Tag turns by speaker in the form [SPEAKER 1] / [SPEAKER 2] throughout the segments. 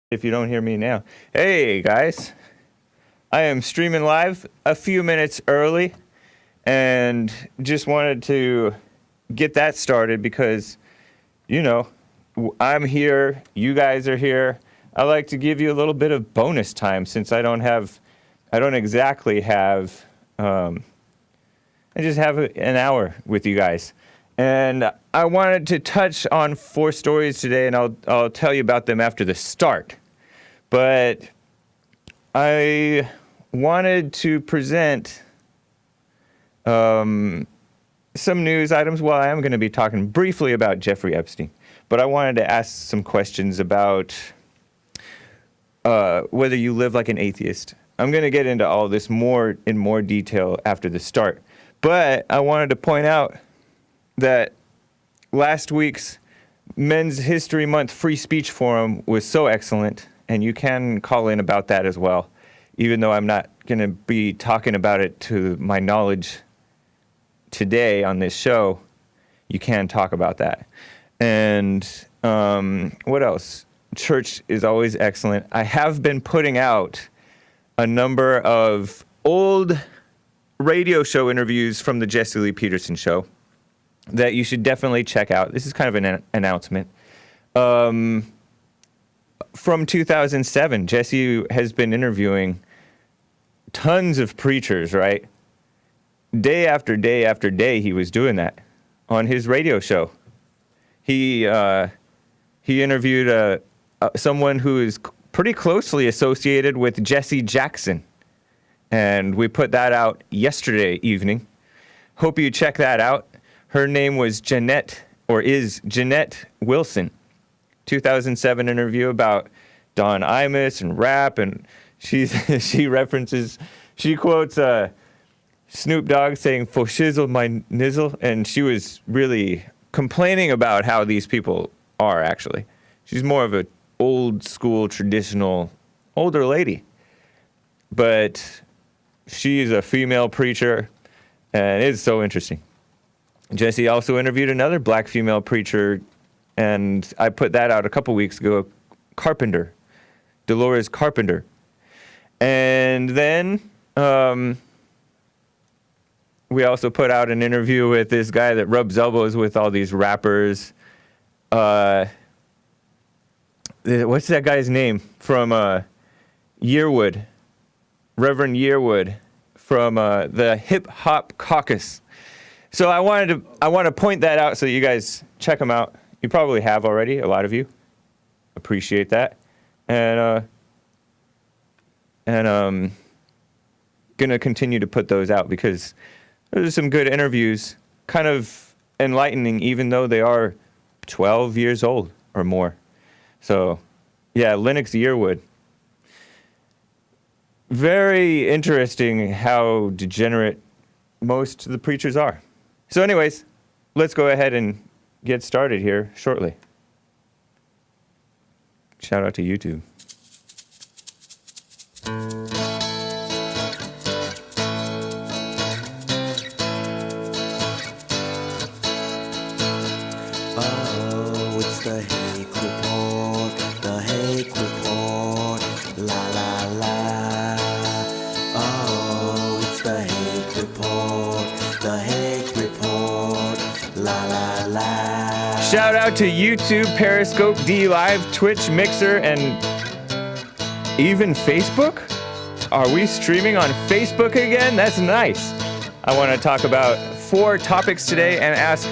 [SPEAKER 1] If you don't hear me now. Hey, guys. I am streaming live a few minutes early and just wanted to get that started because, I'm here. You guys are here. I like to give you a little bit of bonus time since I don't exactly have, I just have an hour with you guys. And I wanted to touch on 4 stories today, and I'll tell you about them after the start. But I wanted to present some news items. Well, I am going to be talking briefly about Jeffrey Epstein, but I wanted to ask some questions about whether you live like an atheist. I'm going to get into all this in more detail after the start. But I wanted to point out that last week's Men's History Month Free Speech Forum was so excellent, and you can call in about that as well, even though I'm not going to be talking about it to my knowledge today on this show. You can talk about that. And what else? Church is always excellent. I have been putting out a number of old radio show interviews from the Jesse Lee Peterson show that you should definitely check out. This is kind of an announcement. From 2007, Jesse has been interviewing tons of preachers, right? Day after day after day, he was doing that on his radio show. He interviewed someone who is pretty closely associated with Jesse Jackson, and we put that out yesterday evening. Hope you check that out. Her name was is Jeanette Wilson. 2007 interview about Don Imus and rap, and she quotes Snoop Dogg saying "for shizzle my nizzle," and she was really complaining about how these people are actually. She's more of a old school, traditional, older lady, but she is a female preacher, and it's so interesting. Jesse also interviewed another black female preacher, and I put that out a couple weeks ago, Dolores Carpenter. And then we also put out an interview with this guy that rubs elbows with all these rappers. What's that guy's name? From Yearwood, Reverend Yearwood, from the Hip Hop Caucus. So I want to point that out so that you guys check them out. You probably have already, a lot of you. Appreciate that. And gonna continue to put those out because those are some good interviews, kind of enlightening, even though they are 12 years old or more. So, yeah, Lennox Yearwood. Very interesting how degenerate most of the preachers are. So anyways, let's go ahead and get started here shortly. Shout out to YouTube.
[SPEAKER 2] Oh, it's the Hake Report, the Hake Report, la la la. Oh, it's the Hake Report, the Hake Report, la la la.
[SPEAKER 1] Shout out to YouTube, Periscope, D Live, Twitch, Mixer, and even Facebook? Are we streaming on Facebook again? That's nice. I want to talk about 4 topics today and ask,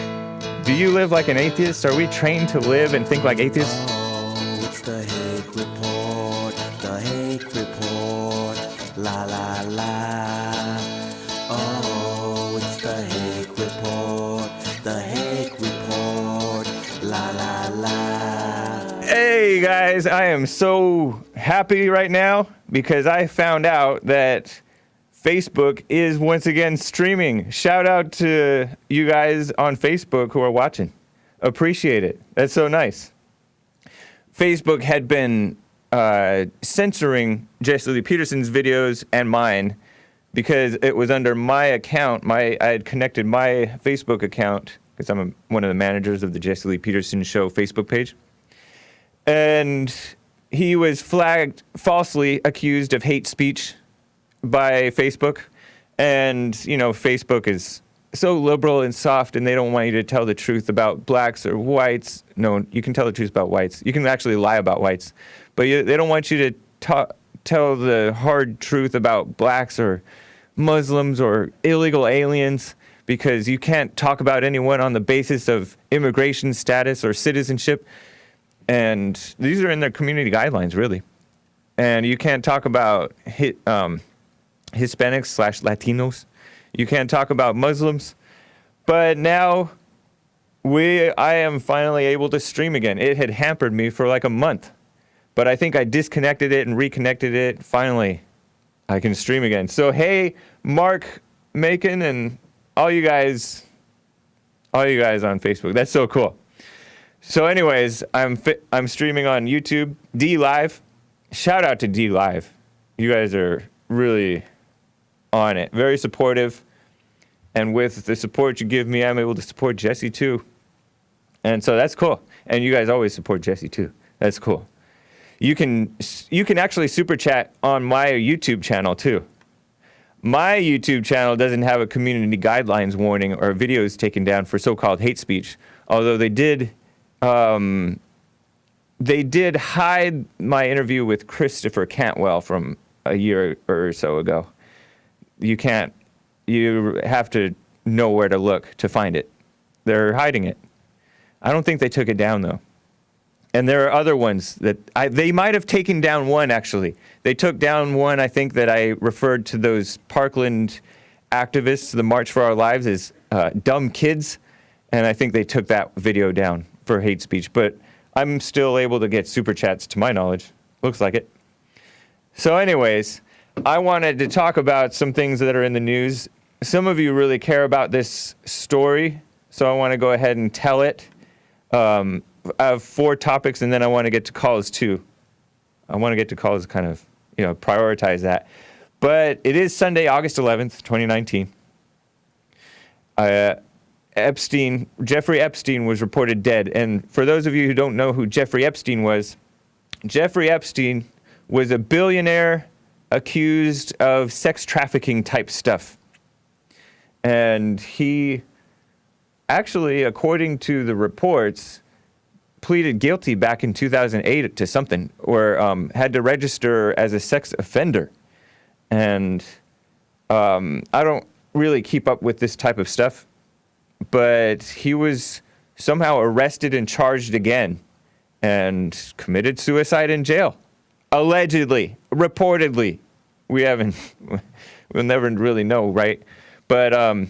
[SPEAKER 1] do you live like an atheist? Are we trained to live and think like atheists?
[SPEAKER 2] Oh, it's the Hake Report, the Hake Report, la la la. Oh, it's the Hake Report, the Hake Report, la la la.
[SPEAKER 1] Hey guys, I am so happy right now because I found out that Facebook is once again streaming. Shout out to you guys on Facebook who are watching. Appreciate it. That's so nice. Facebook had been censoring Jesse Lee Peterson's videos and mine because it was under my account. I had connected my Facebook account because I'm one of the managers of the Jesse Lee Peterson Show Facebook page. And he was flagged, falsely accused of hate speech by Facebook. And, you know, Facebook is so liberal and soft, and they don't want you to tell the truth about blacks or whites. No, you can tell the truth about whites. You can actually lie about whites. But they don't want you to tell the hard truth about blacks or Muslims or illegal aliens, because you can't talk about anyone on the basis of immigration status or citizenship. And these are in their community guidelines, really. And you can't talk about Hispanics / Latinos. You can't talk about Muslims. But now I am finally able to stream again. It had hampered me for like a month. But I think I disconnected it and reconnected it. Finally, I can stream again. So, hey, Mark, Macon, and all you guys on Facebook. That's so cool. So anyways, I'm streaming on YouTube, D Live. Shout out to D Live. You guys are really on it. Very supportive. And with the support you give me, I'm able to support Jesse too. And so that's cool. And you guys always support Jesse too. That's cool. You can actually super chat on my YouTube channel too. My YouTube channel doesn't have a community guidelines warning or videos taken down for so-called hate speech, although they did hide my interview with Christopher Cantwell from a year or so ago. You have to know where to look to find it. They're hiding it. I don't think they took it down though. And there are other ones that they might have taken down one, actually. They took down one, I think, that I referred to those Parkland activists, the March for Our Lives, as dumb kids. And I think they took that video down for hate speech. But I'm still able to get super chats, to my knowledge. Looks like it. So anyways, I wanted to talk about some things that are in the news. Some of you really care about this story, so I want to go ahead and tell it. I have 4 topics, and then I want to get to calls too. I want to get to calls, kind of, prioritize that. But it is Sunday, August 11th, 2019. Jeffrey Epstein was reported dead. And for those of you who don't know who Jeffrey Epstein was a billionaire accused of sex trafficking type stuff. And he actually, according to the reports, pleaded guilty back in 2008 to something, or had to register as a sex offender. And I don't really keep up with this type of stuff, but he was somehow arrested and charged again and committed suicide in jail. Allegedly, reportedly. We'll never really know, right? But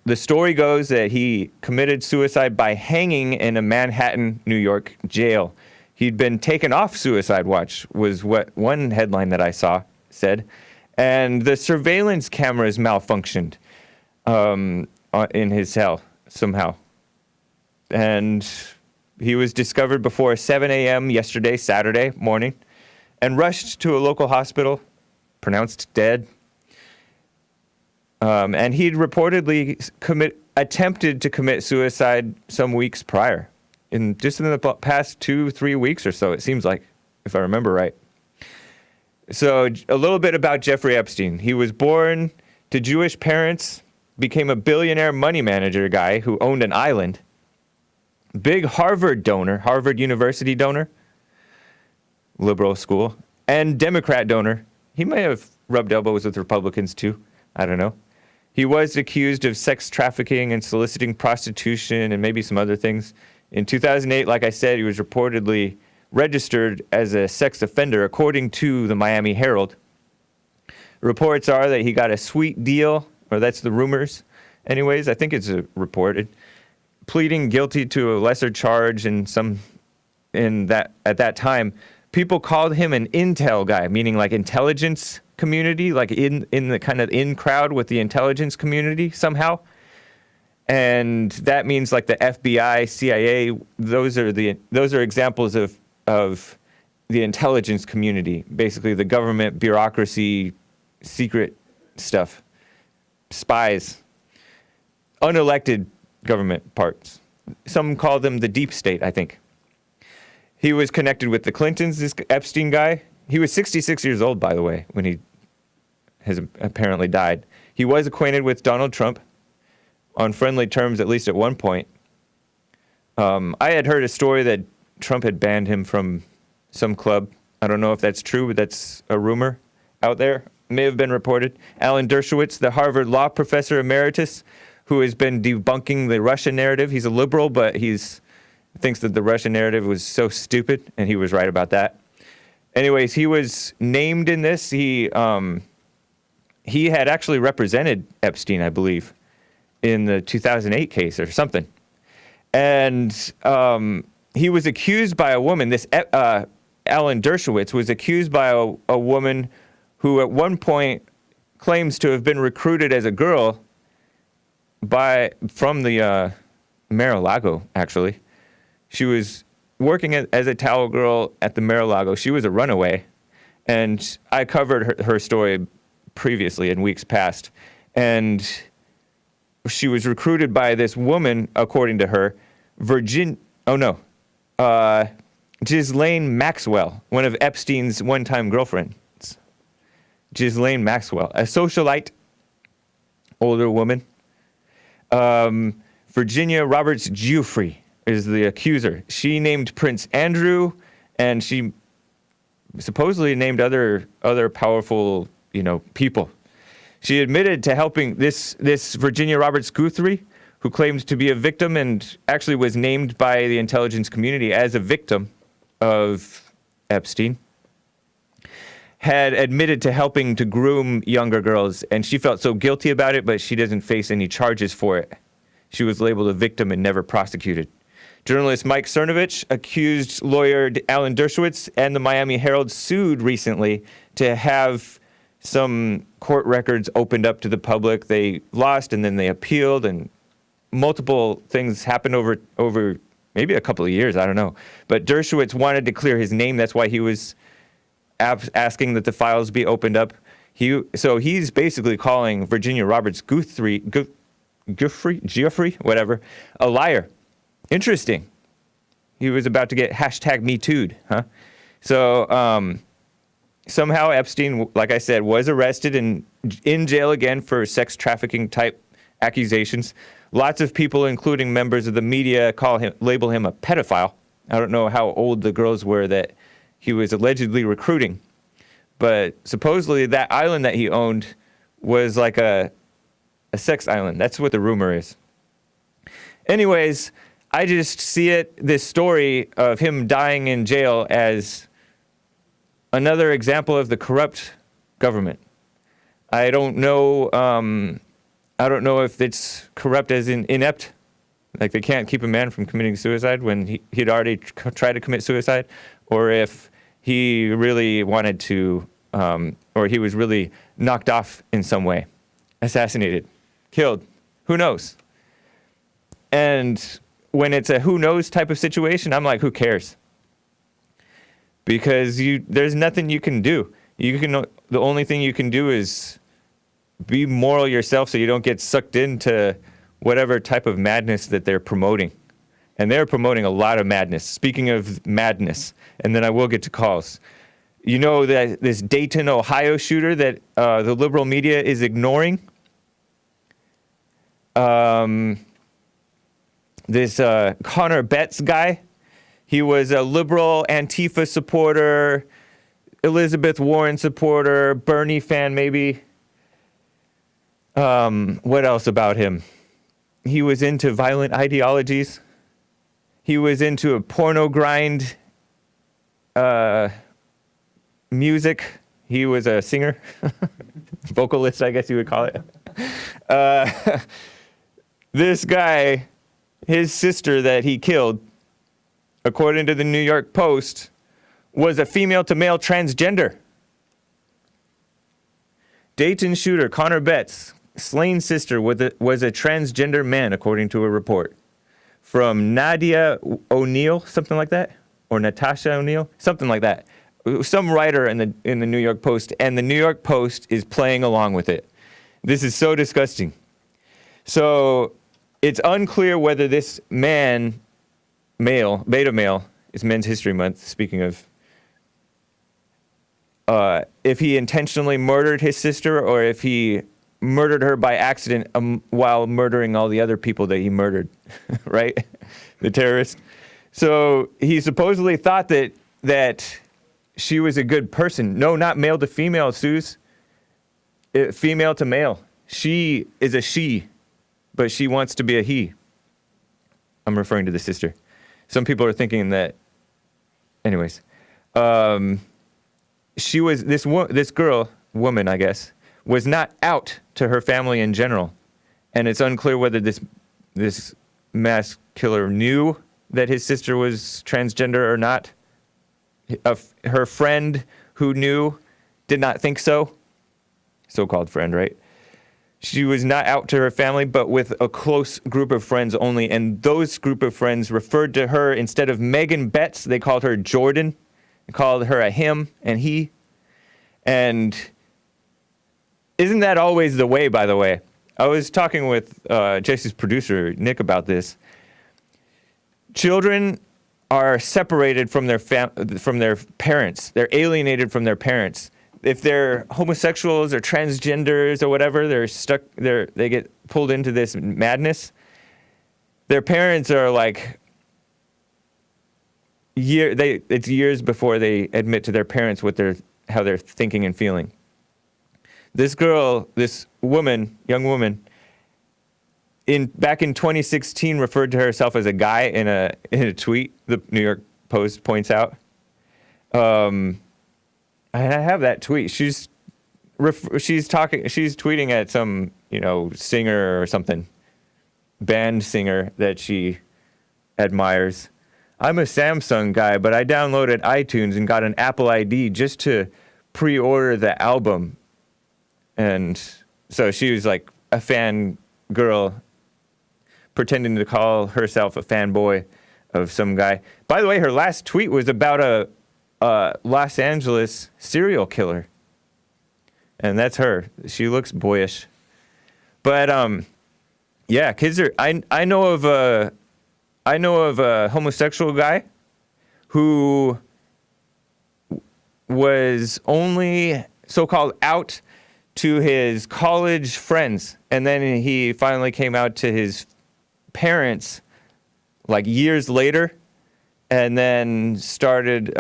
[SPEAKER 1] the story goes that he committed suicide by hanging in a Manhattan, New York jail. He'd been taken off suicide watch, was what one headline that I saw said. And the surveillance cameras malfunctioned in his cell somehow. And he was discovered before 7 a.m. yesterday, Saturday morning, and rushed to a local hospital, pronounced dead. And he'd reportedly attempted to commit suicide some weeks prior, just in the past 2-3 weeks or so, it seems like, if I remember right. So a little bit about Jeffrey Epstein. He was born to Jewish parents, became a billionaire money manager guy who owned an island, big Harvard University donor, liberal school, and Democrat donor. He may have rubbed elbows with Republicans too. I don't know. He was accused of sex trafficking and soliciting prostitution and maybe some other things. In 2008, like I said, he was reportedly registered as a sex offender, according to the Miami Herald. Reports are that he got a sweet deal, or that's the rumors. Anyways, I think it's reported. Pleading guilty to a lesser charge at that time, people called him an intel guy, meaning like intelligence community, like in the kind of in crowd with the intelligence community somehow. And that means like the FBI, CIA, those are examples of the intelligence community, basically the government, bureaucracy, secret stuff, spies, unelected government parts. Some call them the deep state, I think. He was connected with the Clintons, this Epstein guy. He was 66 years old, by the way, when he has apparently died. He was acquainted with Donald Trump on friendly terms, at least at one point. I had heard a story that Trump had banned him from some club. I don't know if that's true, but that's a rumor out there. May have been reported. Alan Dershowitz, the Harvard law professor emeritus, who has been debunking the Russia narrative. He's a liberal, but thinks that the Russia narrative was so stupid, and he was right about that. Anyways, he was named in this. He had actually represented Epstein, I believe, in the 2008 case or something. And he was accused by a woman. This Alan Dershowitz was accused by a woman who at one point claims to have been recruited as a girl from the Mar-a-Lago, actually. She was working as a towel girl at the Mar-a-Lago. She was a runaway, and I covered her story previously in weeks past. And she was recruited by this woman, according to her, Ghislaine Maxwell, one of Epstein's one-time girlfriends. Ghislaine Maxwell, a socialite, older woman. Virginia Roberts Giuffre is the accuser. She named Prince Andrew, and she supposedly named other powerful, people. She admitted to helping this Virginia Roberts Guthrie, who claims to be a victim and actually was named by the intelligence community as a victim of Epstein, had admitted to helping to groom younger girls, and she felt so guilty about it, but she doesn't face any charges for it. She was labeled a victim and never prosecuted. Journalist Mike Cernovich accused lawyer Alan Dershowitz, and the Miami Herald sued recently to have some court records opened up to the public. They lost, and then they appealed, and multiple things happened over maybe a couple of years, I don't know. But Dershowitz wanted to clear his name. That's why he was asking that the files be opened up. So he's basically calling Virginia Roberts Giuffre, whatever, a liar. Interesting. He was about to get #MeToo'd, huh? So somehow Epstein, like I said, was arrested and in jail again for sex trafficking type accusations. Lots of people, including members of the media, label him a pedophile. I don't know how old the girls were that he was allegedly recruiting, but supposedly that island that he owned was like a sex island. That's what the rumor is. Anyways, I just see this story of him dying in jail, as another example of the corrupt government. I don't know if it's corrupt as in inept, like they can't keep a man from committing suicide when he'd already tried to commit suicide, or if he really wanted to, or he was really knocked off in some way, assassinated, killed, who knows? And when it's a who knows type of situation, I'm like, who cares? Because there's nothing you can do. The only thing you can do is be moral yourself so you don't get sucked into whatever type of madness that they're promoting. And they're promoting a lot of madness. Speaking of madness, and then I will get to calls. You know that this Dayton, Ohio shooter that the liberal media is ignoring? This Connor Betts guy, he was a liberal Antifa supporter, Elizabeth Warren supporter, Bernie fan maybe. What else about him? He was into violent ideologies. He was into a porno grind music. He was a singer, vocalist, I guess you would call it. This guy, his sister that he killed, according to the New York Post, was a female to male transgender. Dayton shooter Connor Betts' slain sister was a transgender man, according to a report from Nadia O'Neill, something like that, or Natasha O'Neill, something like that. Some writer in the New York Post, and the New York Post is playing along with it. This is so disgusting. So it's unclear whether this beta male, It's Men's History Month, speaking of. If he intentionally murdered his sister or if he murdered her by accident while murdering all the other people that he murdered, right? The terrorist. So he supposedly thought that she was a good person. No, not male to female, Suze. Female to male. She is a she, but she wants to be a he. I'm referring to the sister. Some people are thinking that. Anyways, she was this woman, I guess, was not out to her family in general, and it's unclear whether this mass killer knew that his sister was transgender or not. Her friend who knew did not think so. So-called friend, right? She was not out to her family, but with a close group of friends only. And those group of friends referred to her, instead of Megan Betts, they called her Jordan. They called her a him and he. And isn't that always the way, by the way? I was talking with Jesse's producer, Nick, about this. Children are separated from their parents. They're alienated from their parents. If they're homosexuals or transgenders or whatever, they get pulled into this madness. Their parents are like, it's years before they admit to their parents how they're thinking and feeling. This young woman, back in 2016 referred to herself as a guy in a tweet, the New York Post points out. And I have that tweet. She's tweeting at some, singer or something, band singer that she admires. I'm a Samsung guy, but I downloaded iTunes and got an Apple ID just to pre-order the album. And so she was like a fan girl pretending to call herself a fanboy of some guy. By the way, her last tweet was about a Los Angeles serial killer. And that's her. She looks boyish. But yeah, kids are I know of a homosexual guy who was only so-called out to his college friends, and then he finally came out to his parents like years later, and then started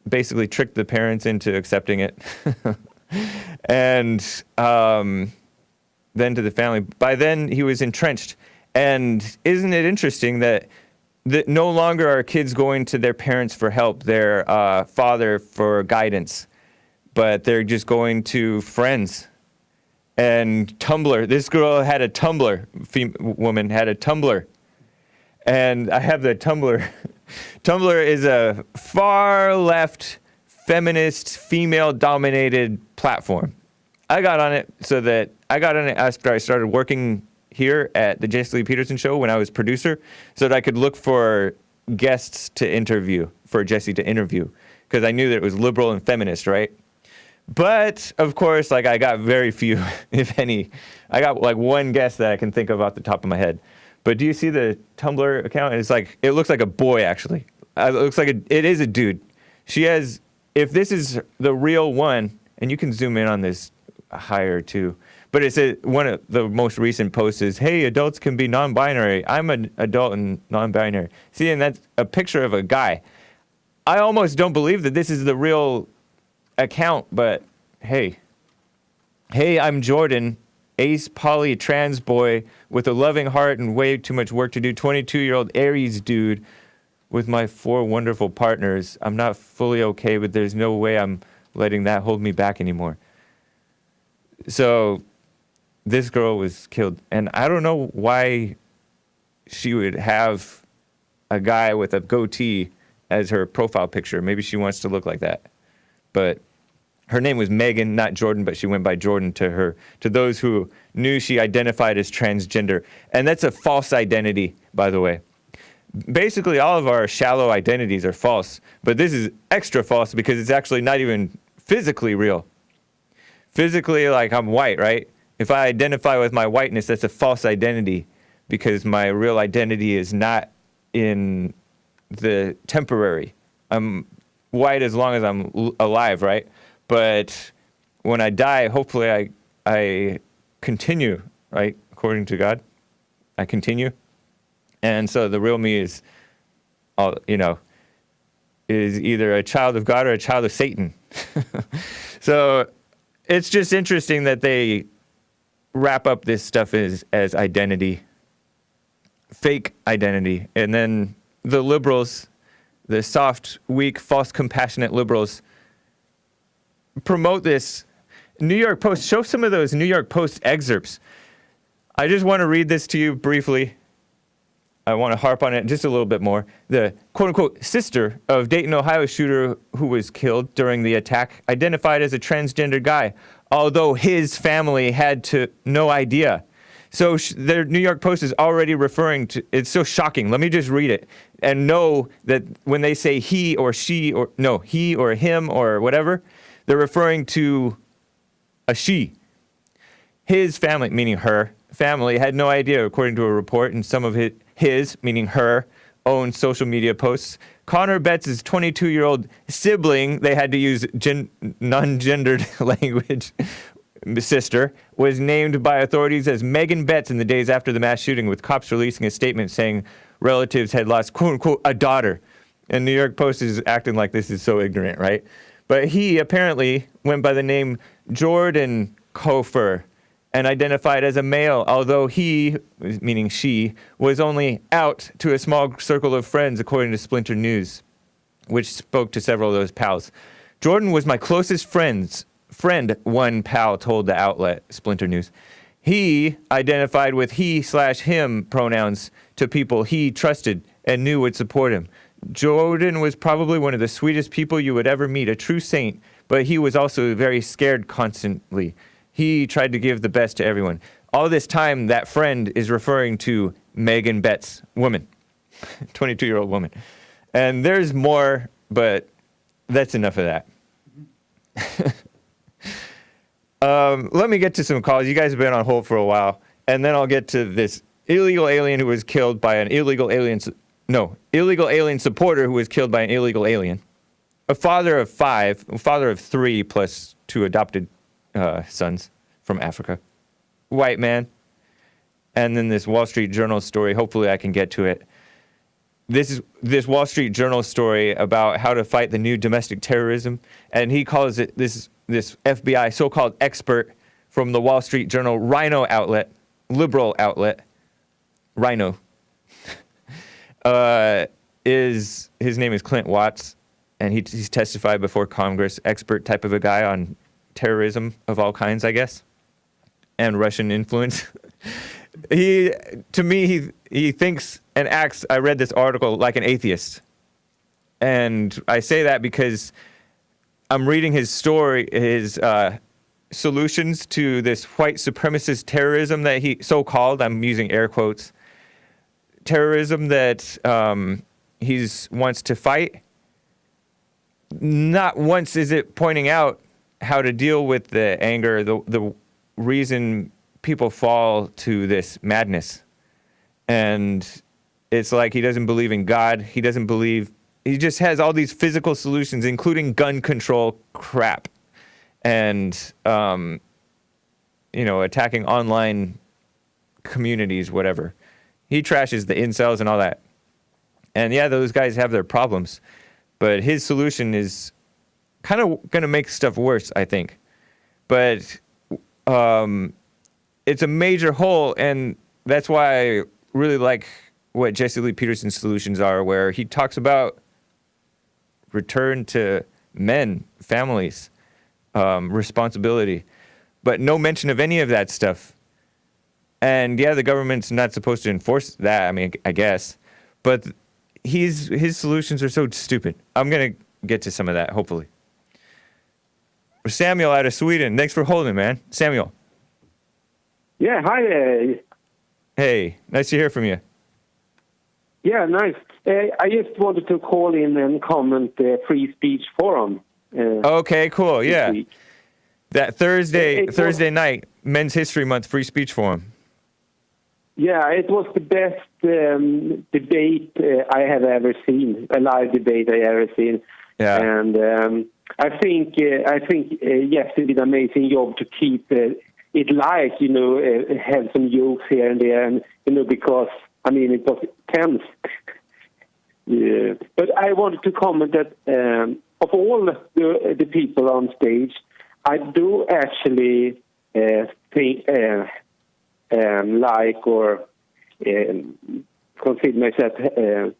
[SPEAKER 1] basically tricked the parents into accepting it. And then to the family. By then, he was entrenched. And isn't it interesting that no longer are kids going to their parents for help, their father for guidance, but they're just going to friends. And Tumblr. This girl had a Tumblr. Woman had a Tumblr. And I have the Tumblr. Tumblr is a far left, feminist, female-dominated platform. I got on it after I started working here at the Peterson show when I was producer, so that I could look for guests to interview, for Jesse to interview, because I knew that it was liberal and feminist, right? But, of course, I got very few, if any. I got, one guest that I can think of off the top of my head. But do you see the Tumblr account? It looks like a boy, actually. It is a dude. She has, if this is the real one, and you can zoom in on this higher, too. But one of the most recent posts is, hey, adults can be non-binary. I'm an adult and non-binary. See, and that's a picture of a guy. I almost don't believe that this is the real account, but hey, I'm Jordan, ace poly trans boy with a loving heart and way too much work to do, 22-year-old Aries dude with my 4 wonderful partners. I'm not fully okay, but there's no way I'm letting that hold me back anymore. So this girl was killed, and I don't know why she would have a guy with a goatee as her profile picture. Maybe she wants to look like that. But her name was Megan, not Jordan, but she went by Jordan to those who knew she identified as transgender. And that's a false identity, by the way. Basically, all of our shallow identities are false, but this is extra false because it's actually not even physically real. Physically, I'm white, right? If I identify with my whiteness, that's a false identity because my real identity is not in the temporary. I'm white as long as I'm alive, right? But when I die, hopefully I continue, right? According to God, I continue. And so the real me is, is either a child of God or a child of Satan. So it's just interesting that they wrap up this stuff as identity, fake identity. And then the liberals, the soft, weak, false, compassionate liberals promote this. New York Post, show some of those New York Post excerpts. I just want to read this to you briefly. I want to harp on it just a little bit more. The quote-unquote sister of Dayton, Ohio shooter who was killed during the attack identified as a transgender guy, although his family had no idea. So the New York Post is already referring to, it's so shocking. Let me just read it and know that when they say he or she or, no, he or him or whatever, they're referring to a she. His family, meaning her family, had no idea, according to a report in some of his, meaning her, own social media posts. Connor Betts' 22-year-old sibling, they had to use non-gendered language, sister, was named by authorities as Megan Betts in the days after the mass shooting, with cops releasing a statement saying relatives had lost, quote-unquote, a daughter. And New York Post is acting like this is so ignorant, right? But he apparently went by the name Jordan Kofer and identified as a male, although he, meaning she, was only out to a small circle of friends, according to Splinter News, which spoke to several of those pals. Jordan was my closest friend, one pal told the outlet, Splinter News. He identified with he/him pronouns to people he trusted and knew would support him. Jordan was probably one of the sweetest people you would ever meet, a true saint, but he was also very scared constantly. He tried to give the best to everyone. All this time, that friend is referring to Megan Betts, woman, 22-year-old woman. And there's more, but that's enough of that. Let me get to some calls. You guys have been on hold for a while. And then I'll get to this illegal alien who was killed by an illegal alien supporter who was killed by an illegal alien. A father of 5, a father of 3 plus 2 adopted sons from Africa. White man. And then this Wall Street Journal story. Hopefully I can get to it. This Wall Street Journal story about how to fight the new domestic terrorism. And he calls it this FBI so-called expert from the Wall Street Journal Rhino outlet, liberal outlet, Rhino, his name is Clint Watts, and he's testified before Congress, expert type of a guy on terrorism of all kinds, I guess, and Russian influence. He thinks and acts, I read this article, like an atheist. And I say that because I'm reading his story, his solutions to this white supremacist terrorism that he, so-called, I'm using air quotes, terrorism that he wants to fight. Not once is it pointing out how to deal with the anger, the reason people fall to this madness. And it's like he doesn't believe in God. He just has all these physical solutions, including gun control crap and, attacking online communities, whatever. He trashes the incels and all that. And yeah, those guys have their problems. But his solution is kind of going to make stuff worse, I think. But it's a major hole, and that's why I really like what Jesse Lee Peterson's solutions are, where he talks about return to men, families, responsibility, but no mention of any of that stuff. And yeah, the government's not supposed to enforce that, I mean, I guess, but his solutions are so stupid. I'm going to get to some of that, hopefully. Samuel out of Sweden, thanks for holding, man. Samuel.
[SPEAKER 3] Yeah, hi there.
[SPEAKER 1] Hey, nice to hear from you.
[SPEAKER 3] Yeah, nice. I just wanted to call in and comment the Free Speech Forum.
[SPEAKER 1] Okay, cool, yeah.
[SPEAKER 3] Week.
[SPEAKER 1] That Thursday night, Men's History Month Free Speech Forum.
[SPEAKER 3] Yeah, it was the best debate I have ever seen, a live debate I ever seen.
[SPEAKER 1] Yeah.
[SPEAKER 3] And I think Jesse did an amazing job to keep it light, have some jokes here and there, and because it was tense. Yeah. But I wanted to comment that of all the people on stage, I do actually think like or consider myself that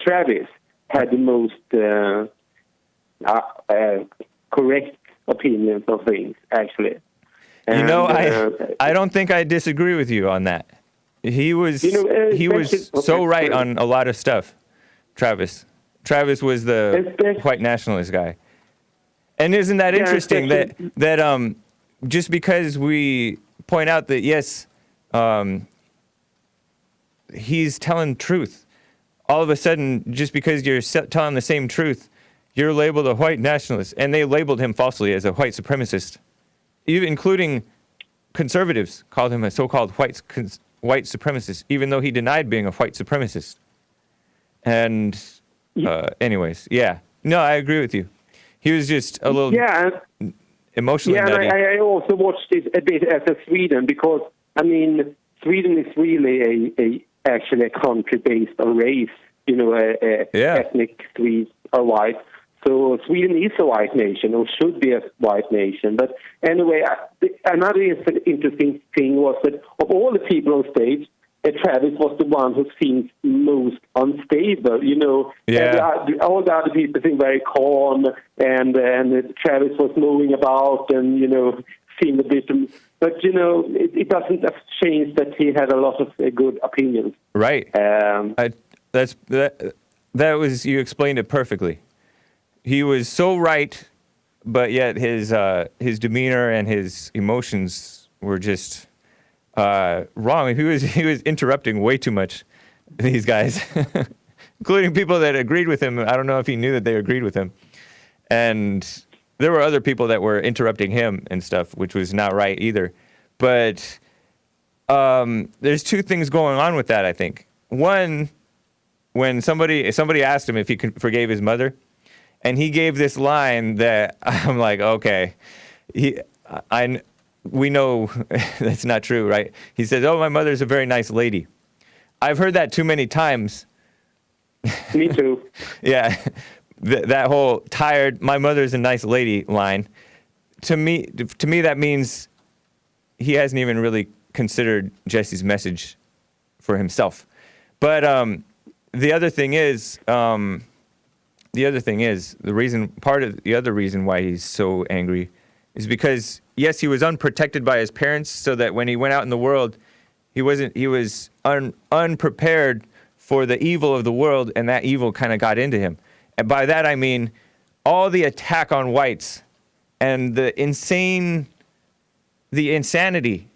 [SPEAKER 3] Travis had the most correct opinions of things, actually. And,
[SPEAKER 1] I don't think I disagree with you on that. He was so right on a lot of stuff. Travis was the white nationalist guy. And isn't that interesting that just because we point out that yes, he's telling truth, all of a sudden just because you're telling the same truth, you're labeled a white nationalist, and they labeled him falsely as a white supremacist. Even including conservatives called him a so-called white supremacist, even though he denied being a white supremacist. And anyways, yeah, no, I agree with you. He was just a little emotionally nutty.
[SPEAKER 3] And I also watched it a bit as a Sweden, because Sweden is really actually a country based on race. Ethnic Swedes are white. So Sweden is a white nation, or should be a white nation. But anyway, another interesting thing was that of all the people on stage, Travis was the one who seemed most unstable. All the other people seemed very calm, and Travis was moving about and seemed a bit. But it doesn't change that he had a lot of good opinions.
[SPEAKER 1] Right. That was, you explained it perfectly. He was so right, but yet his demeanor and his emotions were just wrong. He was interrupting way too much, these guys, including people that agreed with him. I don't know if he knew that they agreed with him. And there were other people that were interrupting him and stuff, which was not right either. But there's two things going on with that, I think. One, when somebody asked him if he forgave his mother, and he gave this line that I'm like, okay, we know that's not true, right? He says, "Oh, my mother's a very nice lady." I've heard that too many times.
[SPEAKER 3] Me too.
[SPEAKER 1] Yeah, that whole tired, "my mother's a nice lady" line. To me, that means he hasn't even really considered Jesse's message for himself. But the other thing is, the other reason why he's so angry is because, yes, he was unprotected by his parents, so that when he went out in the world, he was unprepared for the evil of the world, and that evil kind of got into him. And by that I mean all the attack on whites and the insanity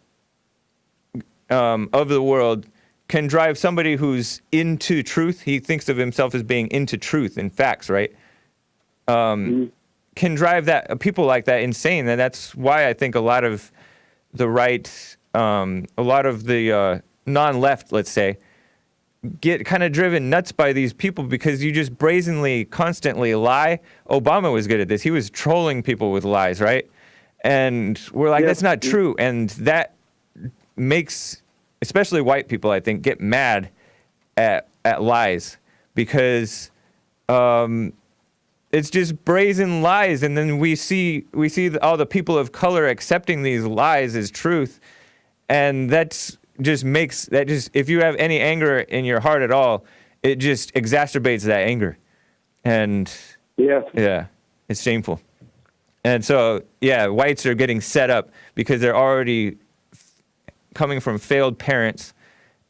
[SPEAKER 1] of the world can drive somebody who's into truth. He thinks of himself as being into truth and facts, right? Can drive people like that insane. And that's why I think a lot of the right, a lot of the non-left, let's say, get kind of driven nuts by these people, because you just brazenly, constantly lie. Obama was good at this. He was trolling people with lies, right? And we're like, that's not true. And that makes, especially white people, I think, get mad at lies, because it's just brazen lies. And then we see all the people of color accepting these lies as truth. And if you have any anger in your heart at all, it just exacerbates that anger. And yeah, it's shameful. And so, yeah, whites are getting set up because they're already coming from failed parents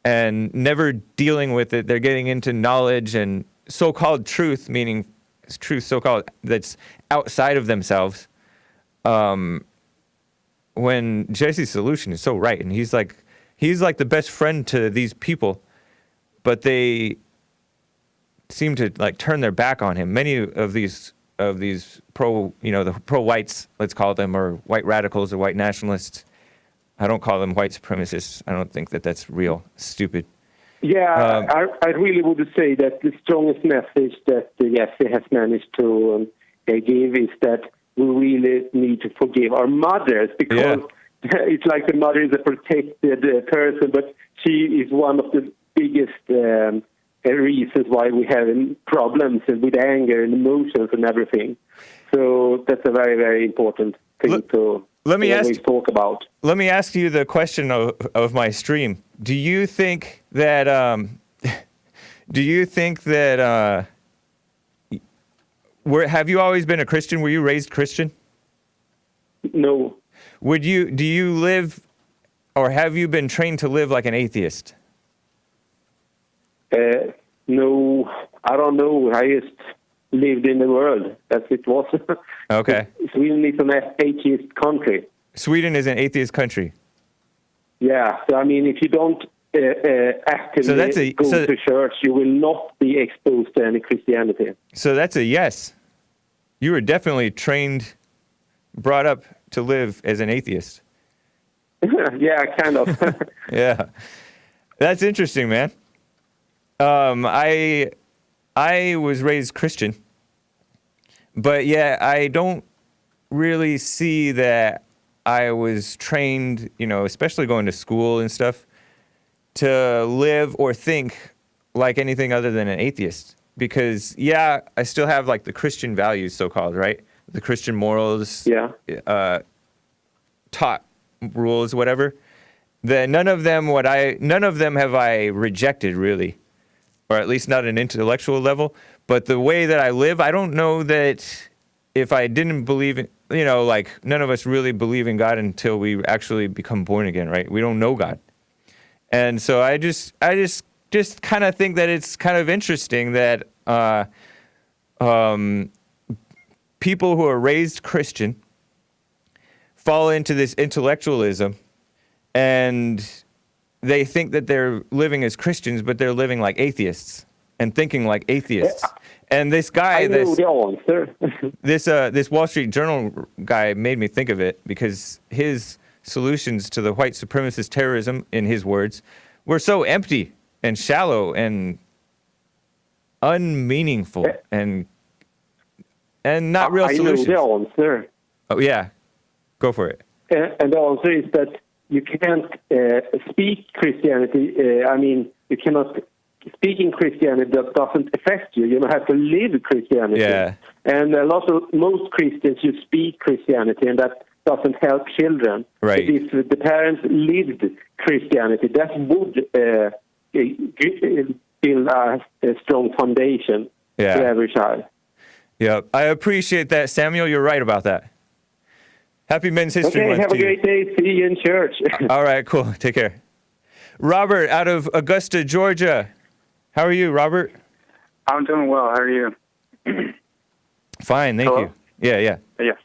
[SPEAKER 1] and never dealing with it. They're getting into knowledge and so-called truth, meaning truth so-called that's outside of themselves. When Jesse's solution is so right, and he's like the best friend to these people, but they seem to like turn their back on him. Many of these these the pro-whites, let's call them, or white radicals or white nationalists. I don't call them white supremacists. I don't think that that's real. Stupid.
[SPEAKER 3] Yeah, I really would say that the strongest message that the Jesse has managed to give is that we really need to forgive our mothers, because it's like the mother is a protected person, but she is one of the biggest reasons why we have problems with anger and emotions and everything. So that's a very, very important thing to always talk about.
[SPEAKER 1] Let me ask you the question of my stream. Do you think that have you always been a Christian? Were you raised Christian?
[SPEAKER 3] No.
[SPEAKER 1] Do you live, or have you been trained to live like an atheist?
[SPEAKER 3] No, I don't know. I just lived in the world as it was.
[SPEAKER 1] Okay.
[SPEAKER 3] Sweden is an atheist country.
[SPEAKER 1] Sweden is an atheist country.
[SPEAKER 3] Yeah, so I mean, if you don't actively go to church, you will not be exposed to any Christianity.
[SPEAKER 1] So that's a yes. You were definitely brought up to live as an atheist.
[SPEAKER 3] Yeah, kind of.
[SPEAKER 1] Yeah, that's interesting, man. I was raised Christian, but yeah, I don't really see that I was trained, especially going to school and stuff, to live or think like anything other than an atheist. Because, yeah, I still have like the Christian values, so-called, right? The Christian morals, taught rules, whatever. None of them have I rejected, really, or at least not at an intellectual level. But the way that I live, I don't know that if I didn't believe in, like none of us really believe in God until we actually become born again, right? We don't know God. And so I just kind of think that it's kind of interesting that people who are raised Christian fall into this intellectualism, and they think that they're living as Christians, but they're living like atheists and thinking like atheists. And this guy, this Wall Street Journal guy made me think of it, because his solutions to the white supremacist terrorism, in his words, were so empty and shallow and unmeaningful and not real solutions.
[SPEAKER 3] I know the answer.
[SPEAKER 1] Oh yeah, go for it.
[SPEAKER 3] And the answer is that you can't speak Christianity. You cannot. Speaking Christianity that doesn't affect you. You don't have to live Christianity.
[SPEAKER 1] Yeah.
[SPEAKER 3] And most Christians, you speak Christianity, and that doesn't help children.
[SPEAKER 1] Right.
[SPEAKER 3] But if the parents lived Christianity, that would build a strong foundation for every child.
[SPEAKER 1] Yeah, I appreciate that, Samuel. You're right about that. Happy Men's History Month.
[SPEAKER 3] Okay, have a great day. See you in church.
[SPEAKER 1] All right, cool. Take care. Robert out of Augusta, Georgia. How are you, Robert?
[SPEAKER 4] I'm doing well. How are you?
[SPEAKER 1] Fine, thank you. Yeah.
[SPEAKER 4] Yes.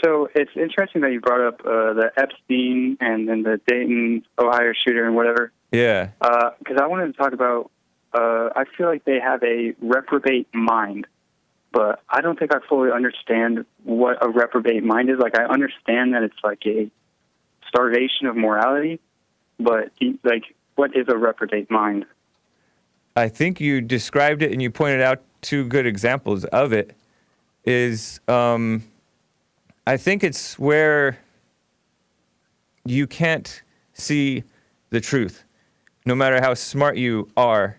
[SPEAKER 4] So it's interesting that you brought up the Epstein and then the Dayton, Ohio shooter and whatever.
[SPEAKER 1] Yeah.
[SPEAKER 4] Because I wanted to talk about, I feel like they have a reprobate mind, but I don't think I fully understand what a reprobate mind is. Like, I understand that it's like a starvation of morality, but what is a reprobate mind?
[SPEAKER 1] I think you described it and you pointed out two good examples of it. I think it's where you can't see the truth. No matter how smart you are,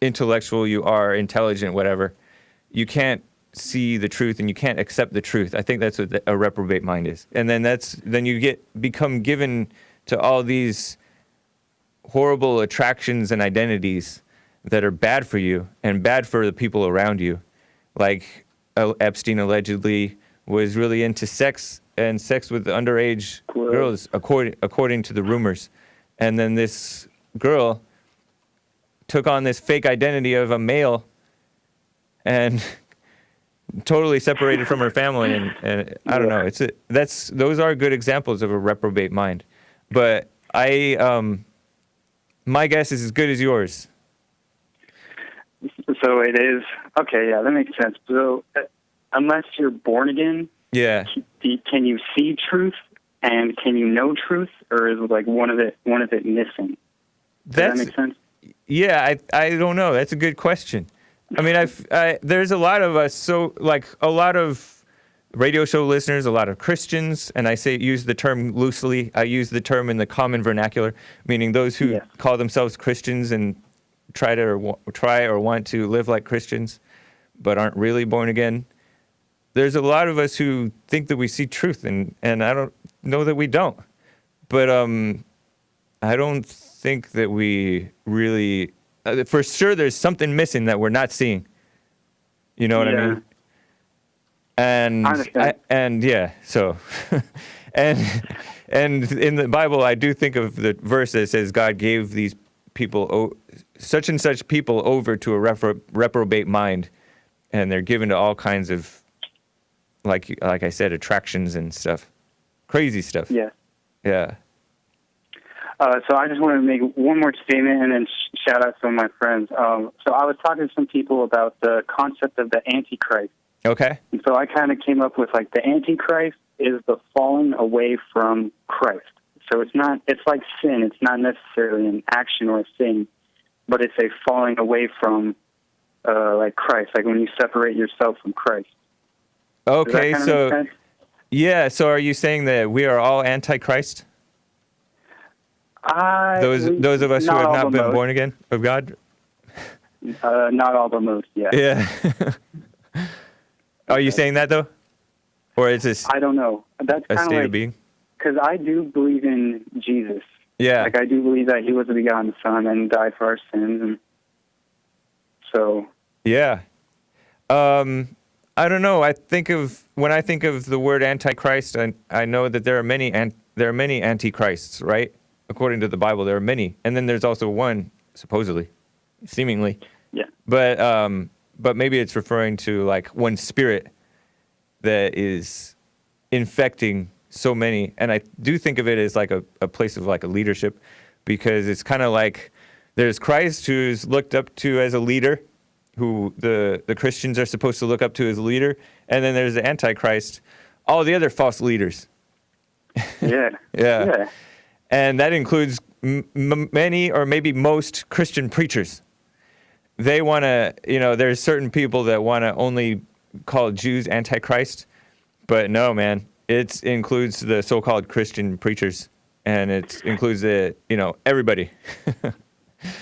[SPEAKER 1] intellectual you are, intelligent, whatever, you can't see the truth and you can't accept the truth. I think that's what a reprobate mind is. And then you become given to all these horrible attractions and identities that are bad for you and bad for the people around you. Like Epstein allegedly was really into sex with underage girls, according to the rumors. And then this girl took on this fake identity of a male and totally separated from her family. And I don't know. Those are good examples of a reprobate mind. But my guess is as good as yours.
[SPEAKER 4] So it is okay. Yeah, that makes sense. So unless you're born again,
[SPEAKER 1] Yeah.
[SPEAKER 4] can you see truth and can you know truth, or is like one of it missing? Does that make sense?
[SPEAKER 1] Yeah, I don't know. That's a good question. I mean, there's a lot of us, so like a lot of radio show listeners, a lot of Christians, and I use the term loosely. I use the term in the common vernacular, meaning those who call themselves Christians and try or want to live like Christians, but aren't really born again. There's a lot of us who think that we see truth, and I don't know that we don't. But I don't think that we really, for sure, there's something missing that we're not seeing. You know what I mean? And yeah, so, and in the Bible, I do think of the verse that says God gave these people, such and such people, over to a reprobate mind, and they're given to all kinds of, like I said, attractions and stuff, crazy stuff.
[SPEAKER 4] Yeah.
[SPEAKER 1] Yeah.
[SPEAKER 4] So I just want to make one more statement and then shout out some of my friends. So I was talking to some people about the concept of the Antichrist.
[SPEAKER 1] Okay.
[SPEAKER 4] And so I kind of came up with like the Antichrist is the falling away from Christ. So it's like sin. It's not necessarily an action or a thing, but it's a falling away from like Christ, like when you separate yourself from Christ.
[SPEAKER 1] Okay, so yeah, so are you saying that we are all Antichrist? Those of us who have not been born again of God?
[SPEAKER 4] Not all, but most, yeah.
[SPEAKER 1] Yeah. Are you saying that, though? Or is this
[SPEAKER 4] I don't know. That's
[SPEAKER 1] a
[SPEAKER 4] kind
[SPEAKER 1] state
[SPEAKER 4] of
[SPEAKER 1] of being?
[SPEAKER 4] Because I do believe in Jesus.
[SPEAKER 1] Yeah.
[SPEAKER 4] Like, I do believe that he was the begotten Son and died for our sins. And so.
[SPEAKER 1] Yeah. I don't know. When I think of the word Antichrist, I know that there are many Antichrists, right? According to the Bible, there are many. And then there's also one, supposedly, seemingly.
[SPEAKER 4] Yeah.
[SPEAKER 1] But maybe it's referring to like one spirit that is infecting so many. And I do think of it as like a place of like a leadership, because it's kind of like there's Christ, who's looked up to as a leader, who the Christians are supposed to look up to as a leader. And then there's the Antichrist, all the other false leaders.
[SPEAKER 4] Yeah.
[SPEAKER 1] Yeah. And that includes many or maybe most Christian preachers. They want to, there's certain people that want to only call Jews Antichrist, but no, man, it includes the so-called Christian preachers, and it includes everybody.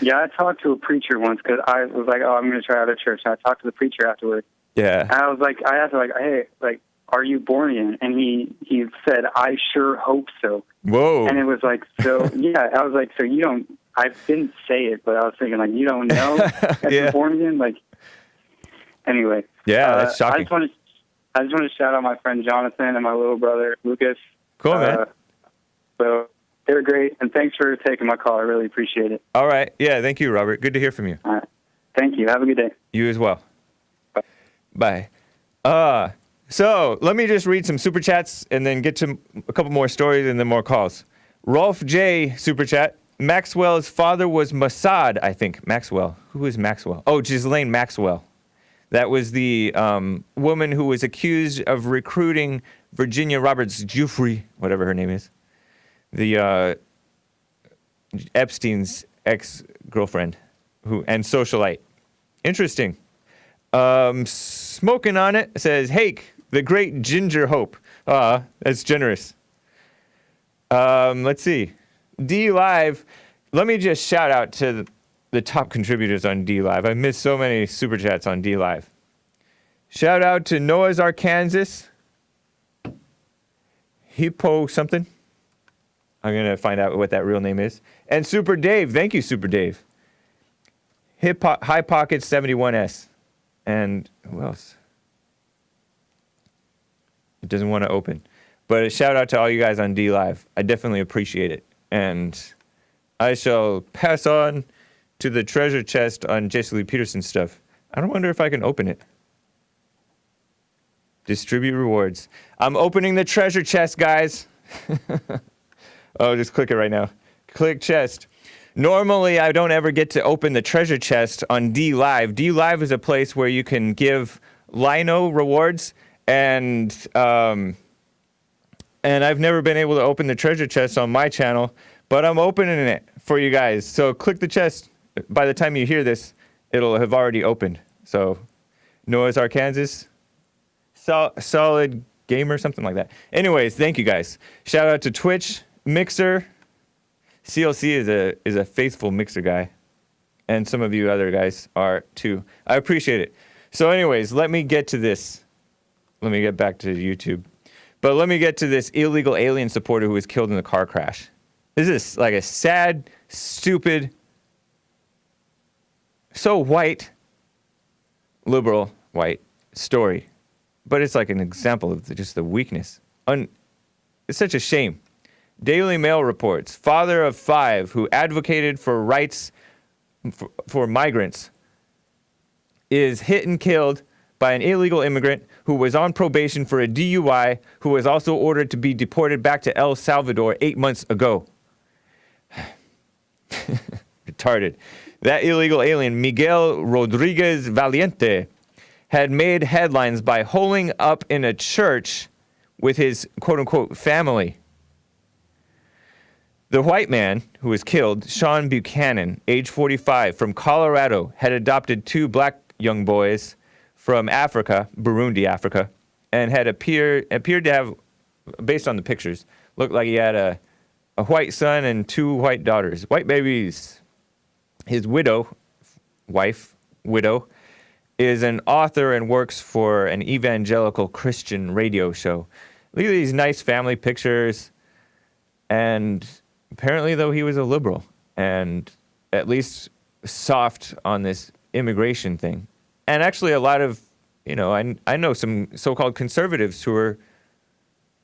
[SPEAKER 4] Yeah, I talked to a preacher once because I was like, I'm going to try out a church. And I talked to the preacher afterward.
[SPEAKER 1] Yeah.
[SPEAKER 4] And I asked him, hey, are you born again? And he said, I sure hope so.
[SPEAKER 1] Whoa.
[SPEAKER 4] And it was like, so, yeah, I was like, so you don't, I didn't say it, but I was thinking, like, you don't know if you're born again? Like, anyway.
[SPEAKER 1] Yeah, that's shocking.
[SPEAKER 4] I just want to shout out my friend Jonathan and my little brother, Lucas.
[SPEAKER 1] Cool, man.
[SPEAKER 4] So they're great, and thanks for taking my call. I really appreciate it.
[SPEAKER 1] All right. Yeah, thank you, Robert. Good to hear from you.
[SPEAKER 4] All right. Thank you. Have a good day.
[SPEAKER 1] You as well.
[SPEAKER 4] Bye.
[SPEAKER 1] Bye. So let me just read some super chats and then get to a couple more stories and then more calls. Rolf J. super chat. Maxwell's father was Mossad, I think. Maxwell. Who is Maxwell? Oh, Ghislaine Maxwell. That was the woman who was accused of recruiting Virginia Roberts Giuffre, whatever her name is, the Epstein's ex-girlfriend and socialite. Interesting. Smoking on it says, Hake, the great ginger hope. That's generous. Let's see. D Live. Let me just shout out to the top contributors on D Live. I missed so many super chats on D Live. Shout out to Noah's Arkansas. Hippo something. I'm going to find out what that real name is. And Super Dave. Thank you, Super Dave. High Pocket 71S. And who else? It doesn't want to open. But a shout out to all you guys on D Live. I definitely appreciate it. And I shall pass on to the treasure chest on Jesse Lee Peterson stuff. I don't wonder if I can open it. Distribute rewards. I'm opening the treasure chest, guys. Oh, just click it right now. Click chest. Normally, I don't ever get to open the treasure chest on D Live. D Live is a place where you can give Lino rewards, and I've never been able to open the treasure chest on my channel, but I'm opening it for you guys. So click the chest. By the time you hear this, it'll have already opened. So Noah's Arkansas, solid gamer, something like that. Anyways, thank you guys. Shout out to Twitch, Mixer. CLC is a faithful Mixer guy, and some of you other guys are too. I appreciate it. So anyways, let me get to this. Let me get back to YouTube. But let me get to this illegal alien supporter who was killed in the car crash. This is like a sad, stupid, so white, liberal, white story. But it's like an example of just the weakness. It's such a shame. Daily Mail reports, father of 5 who advocated for rights for migrants is hit and killed by an illegal immigrant who was on probation for a DUI, who was also ordered to be deported back to El Salvador 8 months ago. Retarded. That illegal alien, Miguel Rodriguez Valiente, had made headlines by holing up in a church with his quote-unquote family. The white man who was killed, Sean Buchanan, age 45, from Colorado, had adopted 2 black young boys from Africa, Burundi, Africa, and had appeared to have, based on the pictures, looked like he had a white son and 2 white daughters, white babies. His widow, is an author and works for an evangelical Christian radio show. Look at these nice family pictures. And apparently, though, he was a liberal and at least soft on this immigration thing. And actually, a lot of, I know some so-called conservatives who are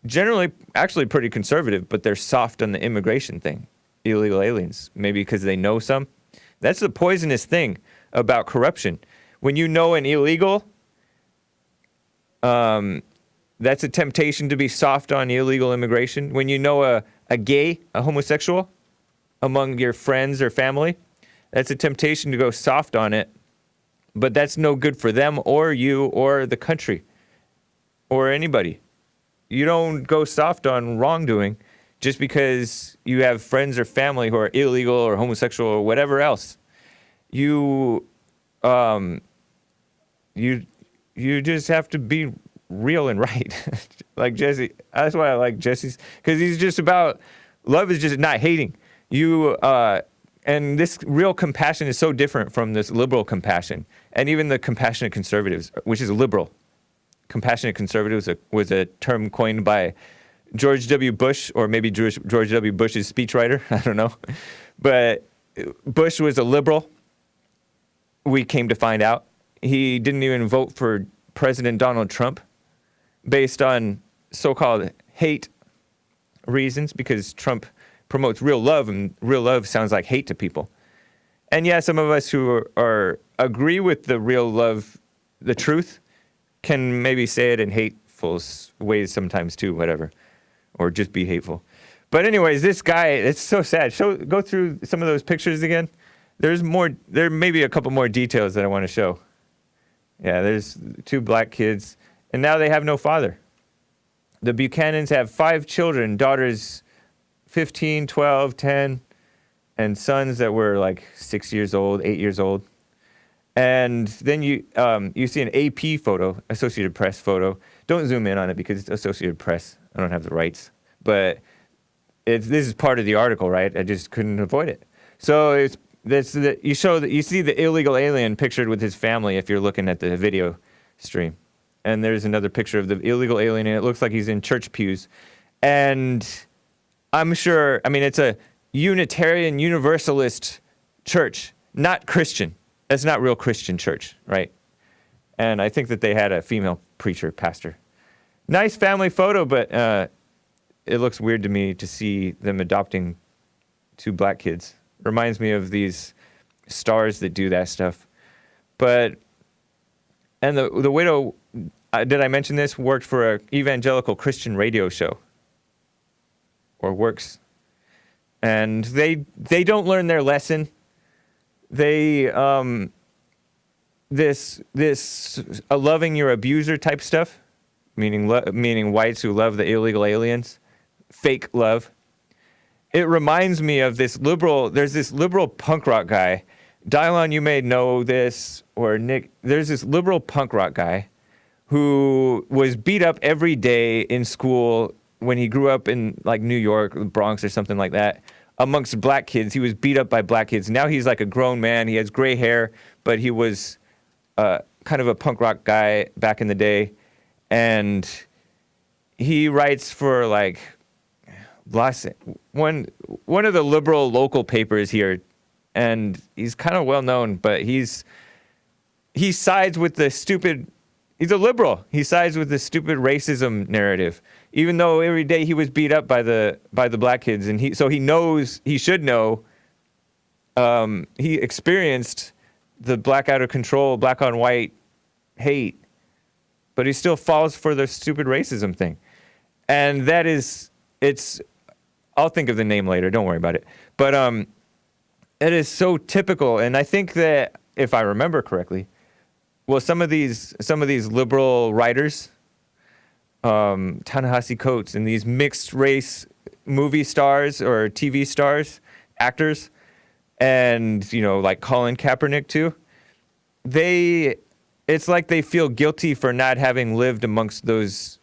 [SPEAKER 1] generally actually pretty conservative, but they're soft on the immigration thing, illegal aliens, maybe because they know some. That's the poisonous thing about corruption. When you know an illegal, that's a temptation to be soft on illegal immigration. When you know a gay, a homosexual, among your friends or family, that's a temptation to go soft on it. But that's no good for them or you or the country or anybody. You don't go soft on wrongdoing just because you have friends or family who are illegal or homosexual or whatever else. You just have to be real and right. Like Jesse. That's why I like Jesse's, because he's just about, love is just not hating. And this real compassion is so different from this liberal compassion. And even the compassionate conservatives, which is liberal. Compassionate conservatives was a term coined by George W. Bush, or maybe George W. Bush's speechwriter. I don't know. But Bush was a liberal. We came to find out. He didn't even vote for President Donald Trump based on so-called hate reasons, because Trump promotes real love, and real love sounds like hate to people. And yeah, some of us who are agree with the real love, the truth, can maybe say it in hateful ways sometimes too, whatever, or just be hateful. But anyways, this guy, it's so sad. Go through some of those pictures again. There may be a couple more details that I want to show. Yeah, there's 2 black kids, and now they have no father. The Buchanans have 5 children, daughters 15, 12, 10, and sons that were like 6 years old, 8 years old. And then you see an AP photo, Associated Press photo. Don't zoom in on it because it's Associated Press. I don't have the rights. But this is part of the article, right? I just couldn't avoid it. So you see the illegal alien pictured with his family if you're looking at the video stream. And there's another picture of the illegal alien, and it looks like he's in church pews. And I'm sure, it's a Unitarian Universalist church, not Christian. That's not real Christian church, right? And I think that they had a female preacher, pastor. Nice family photo, but it looks weird to me to see them adopting 2 black kids. Reminds me of these stars that do that stuff. And the widow, did I mention this, worked for an evangelical Christian radio show. Or works. and they don't learn their lesson. They loving your abuser type stuff, meaning whites who love the illegal aliens, fake love. It reminds me of there's this liberal punk rock guy. Dylon, you may know this, or Nick, there's this liberal punk rock guy who was beat up every day in school when he grew up in like New York, Bronx or something like that, amongst black kids. He was beat up by black kids. Now he's like a grown man. He has gray hair, but he was kind of a punk rock guy back in the day. And he writes for like one of the liberal local papers here, and he's kind of well known, but he sides with the stupid. He's a liberal. He sides with the stupid racism narrative, even though every day he was beat up by the black kids, and he should know. He experienced the black out of control, black on white hate, but he still falls for the stupid racism thing, and it's. I'll think of the name later. Don't worry about it. But it is so typical, and I think that if I remember correctly, well, some of these liberal writers, Ta-Nehisi Coates, and these mixed race movie stars or TV stars, actors, and like Colin Kaepernick too, it's like they feel guilty for not having lived amongst those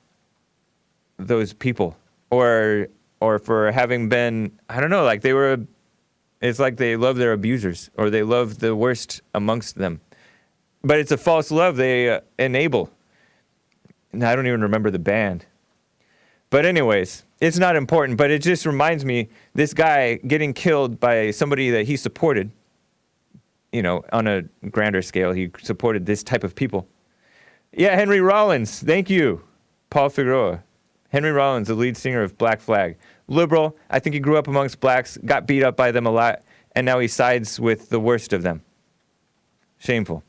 [SPEAKER 1] people, or for having been, I don't know, like it's like they love their abusers, or they love the worst amongst them. But it's a false love they enable. And I don't even remember the band. But anyways, it's not important, but it just reminds me, this guy getting killed by somebody that he supported, on a grander scale, he supported this type of people. Yeah, Henry Rollins, thank you. Paul Figueroa. Henry Rollins, the lead singer of Black Flag. Liberal, I think he grew up amongst blacks, got beat up by them a lot, and now he sides with the worst of them. Shameful.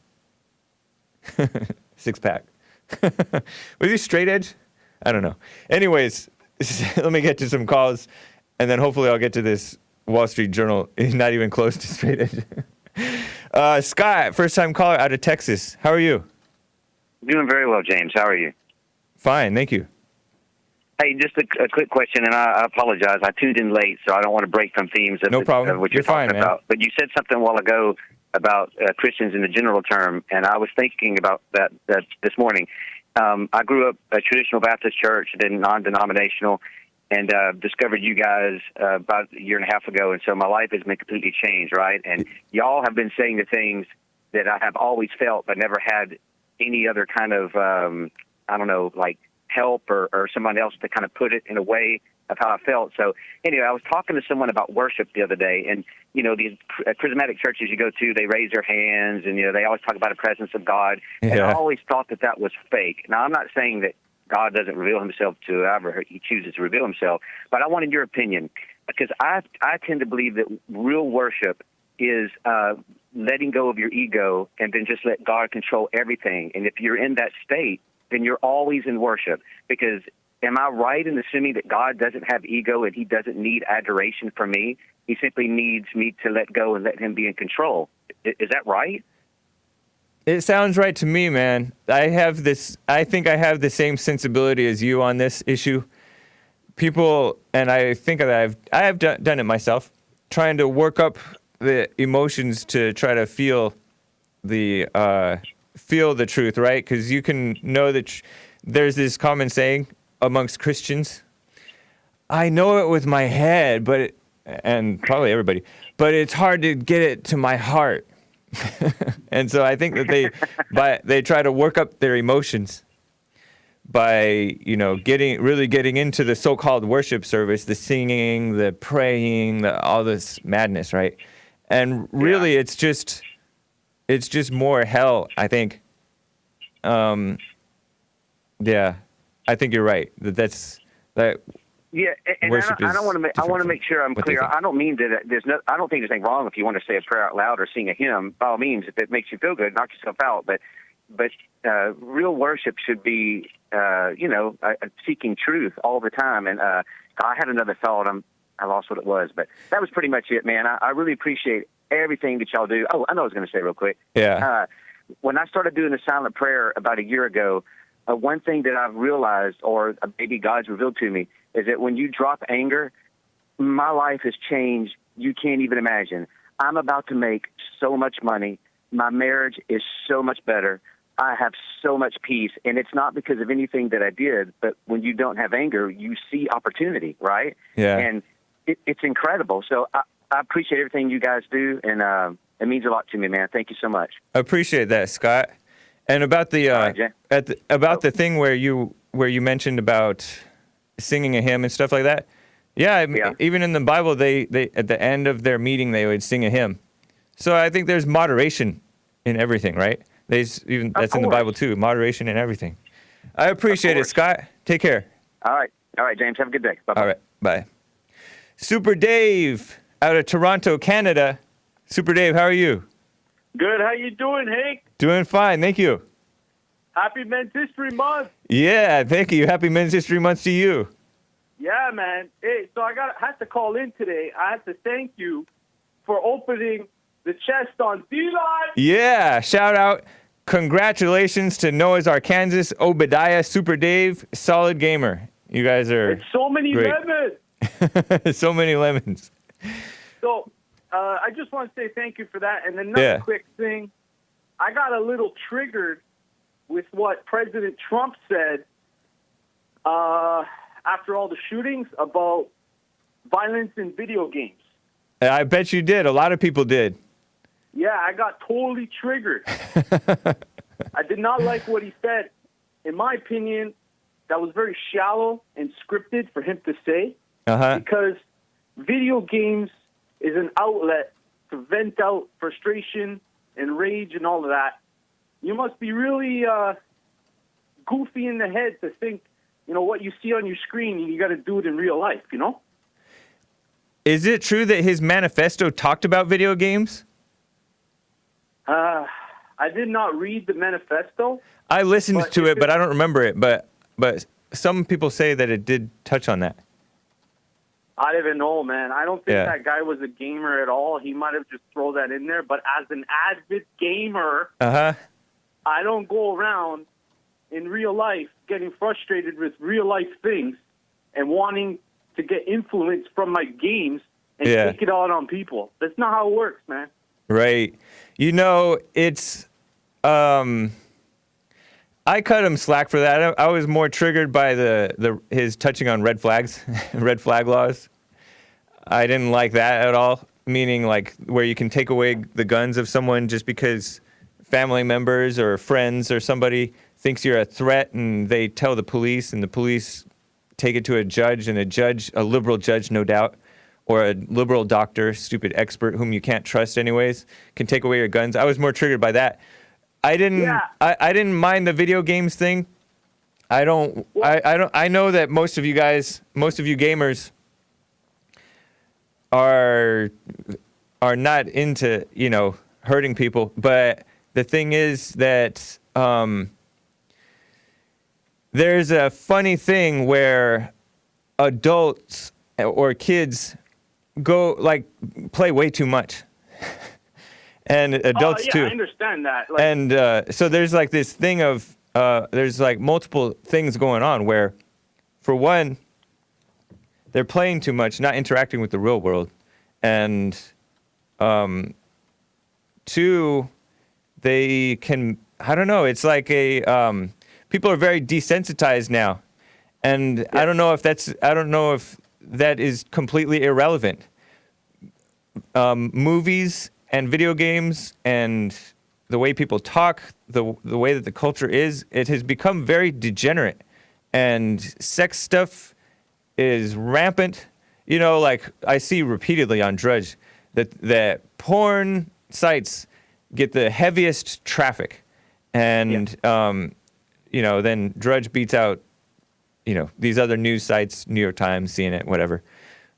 [SPEAKER 1] Six pack. Was he straight edge? I don't know. Anyways, let me get to some calls, and then hopefully I'll get to this Wall Street Journal. He's not even close to straight edge. Scott, first time caller out of Texas. How are you?
[SPEAKER 5] Doing very well, James. How are you?
[SPEAKER 1] Fine, thank you.
[SPEAKER 5] Hey, just a quick question, and I apologize. I tuned in late, so I don't want to break some themes of,
[SPEAKER 1] no problem.
[SPEAKER 5] Of what you're talking
[SPEAKER 1] fine,
[SPEAKER 5] about.
[SPEAKER 1] Man.
[SPEAKER 5] But you said something a while ago about Christians in the general term, and I was thinking about that this morning. I grew up a traditional Baptist church, then non-denominational, and discovered you guys about a year and a half ago, and so my life has been completely changed, right? And y'all have been saying the things that I have always felt but never had any other kind of, I don't know, like help or someone else to kind of put it in a way of how I felt. So anyway, I was talking to someone about worship the other day, and these charismatic churches you go to, they raise their hands, and they always talk about the presence of God. Yeah. And I always thought that was fake. Now, I'm not saying that God doesn't reveal himself to whoever he chooses to reveal himself, but I wanted your opinion, because I tend to believe that real worship is letting go of your ego and then just let God control everything. And if you're in that state, then you're always in worship. Because am I right in assuming that God doesn't have ego and he doesn't need adoration from me? He simply needs me to let go and let him be in control. Is that right?
[SPEAKER 1] It sounds right to me, man. I think I have the same sensibility as you on this issue. People, and I think that I have done it myself, trying to work up the emotions to try to feel the truth, right? Because you can know that there's this common saying amongst Christians, I know it with my head, and probably everybody, but it's hard to get it to my heart. And so I think that they try to work up their emotions by, getting into the so-called worship service, the singing, the praying, all this madness, right? And really, it's just more hell, I think. Yeah, I think you're right. That.
[SPEAKER 5] Yeah, and I want to make sure I'm clear. I don't mean that I don't think there's anything wrong if you want to say a prayer out loud or sing a hymn. By all means, if it makes you feel good, knock yourself out. But real worship should be, seeking truth all the time. And I had another thought. I lost what it was, but that was pretty much it, man. I really appreciate everything that y'all do. Oh, I know what I was going to say real quick.
[SPEAKER 1] Yeah.
[SPEAKER 5] When I started doing the silent prayer about a year ago, one thing that I've realized, or maybe God's revealed to me, is that when you drop anger, my life has changed. You can't even imagine. I'm about to make so much money. My marriage is so much better. I have so much peace, and it's not because of anything that I did, but when you don't have anger, you see opportunity, right?
[SPEAKER 1] Yeah.
[SPEAKER 5] And it's incredible. So I appreciate everything you guys do, and it means a lot to me, man. Thank you so much.
[SPEAKER 1] I appreciate that, Scott. And about the the thing where you mentioned about singing a hymn and stuff like that. Yeah, even in the Bible, they at the end of their meeting they would sing a hymn. So I think there's moderation in everything, right? That's in the Bible too. Moderation in everything. I appreciate it, Scott. Take care.
[SPEAKER 5] All right, James. Have a good day. Bye-bye.
[SPEAKER 1] All right, bye. Super Dave out of Toronto, Canada. Super Dave, how are you?
[SPEAKER 6] Good. How you doing, Hake?
[SPEAKER 1] Doing fine, thank you.
[SPEAKER 6] Happy Men's History Month.
[SPEAKER 1] Yeah, thank you. Happy Men's History Month to you.
[SPEAKER 6] Yeah, man. Hey, so I had to call in today. I have to thank you for opening the chest on D-Line.
[SPEAKER 1] Yeah, shout out. Congratulations to Noah's Arkansas, Obadiah, Super Dave, Solid Gamer. You guys are
[SPEAKER 6] It's so many
[SPEAKER 1] great.
[SPEAKER 6] lemons.
[SPEAKER 1] So many lemons.
[SPEAKER 6] So I just want to say thank you for that. And another quick thing. I got a little triggered with what President Trump said after all the shootings about violence in video games.
[SPEAKER 1] I bet you did. A lot of people did.
[SPEAKER 6] Yeah, I got totally triggered. I did not like what he said. In my opinion, that was very shallow and scripted for him to say. Because video games is an outlet to vent out frustration and rage and all of that. You must be really goofy in the head to think, what you see on your screen, you got to do it in real life,
[SPEAKER 1] Is it true that his manifesto talked about video games?
[SPEAKER 6] I did not read the manifesto.
[SPEAKER 1] I listened to it, but I don't remember it. But some people say that it did touch on that.
[SPEAKER 6] I don't even know, man. I don't think that guy was a gamer at all. He might have just thrown that in there. But as an avid gamer, I don't go around in real life getting frustrated with real life things and wanting to get influence from my games and take it out on people. That's not how it works, man.
[SPEAKER 1] Right. It's I cut him slack for that. I was more triggered by his touching on red flags, red flag laws. I didn't like that at all, meaning like where you can take away the guns of someone just because family members or friends or somebody thinks you're a threat and they tell the police and the police take it to a judge and a liberal judge, no doubt, or a liberal doctor, stupid expert whom you can't trust anyways, can take away your guns. I was more triggered by that. I didn't mind the video games thing. I know that most of you gamers are not into, hurting people, but the thing is that there's a funny thing where adults or kids go play way too much. And adults too.
[SPEAKER 6] I understand that.
[SPEAKER 1] And so there's this thing of there's multiple things going on where, for one, they're playing too much, not interacting with the real world, and two, they can, I don't know. It's people are very desensitized now, and I don't know if that is completely irrelevant. Movies and video games and the way people talk, the way that the culture is, it has become very degenerate. And sex stuff is rampant. I see repeatedly on Drudge that porn sites get the heaviest traffic. And, then Drudge beats out, these other news sites, New York Times, CNN, whatever.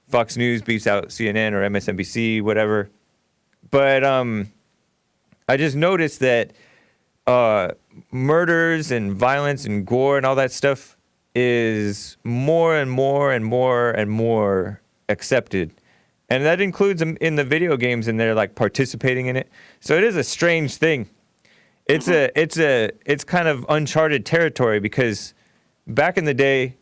[SPEAKER 1] Fox News beats out CNN or MSNBC, whatever. But I just noticed that murders and violence and gore and all that stuff is more and more and more and more accepted. And that includes them in the video games, and they're like participating in it. So it is a strange thing. It's it's kind of uncharted territory, because back in the day,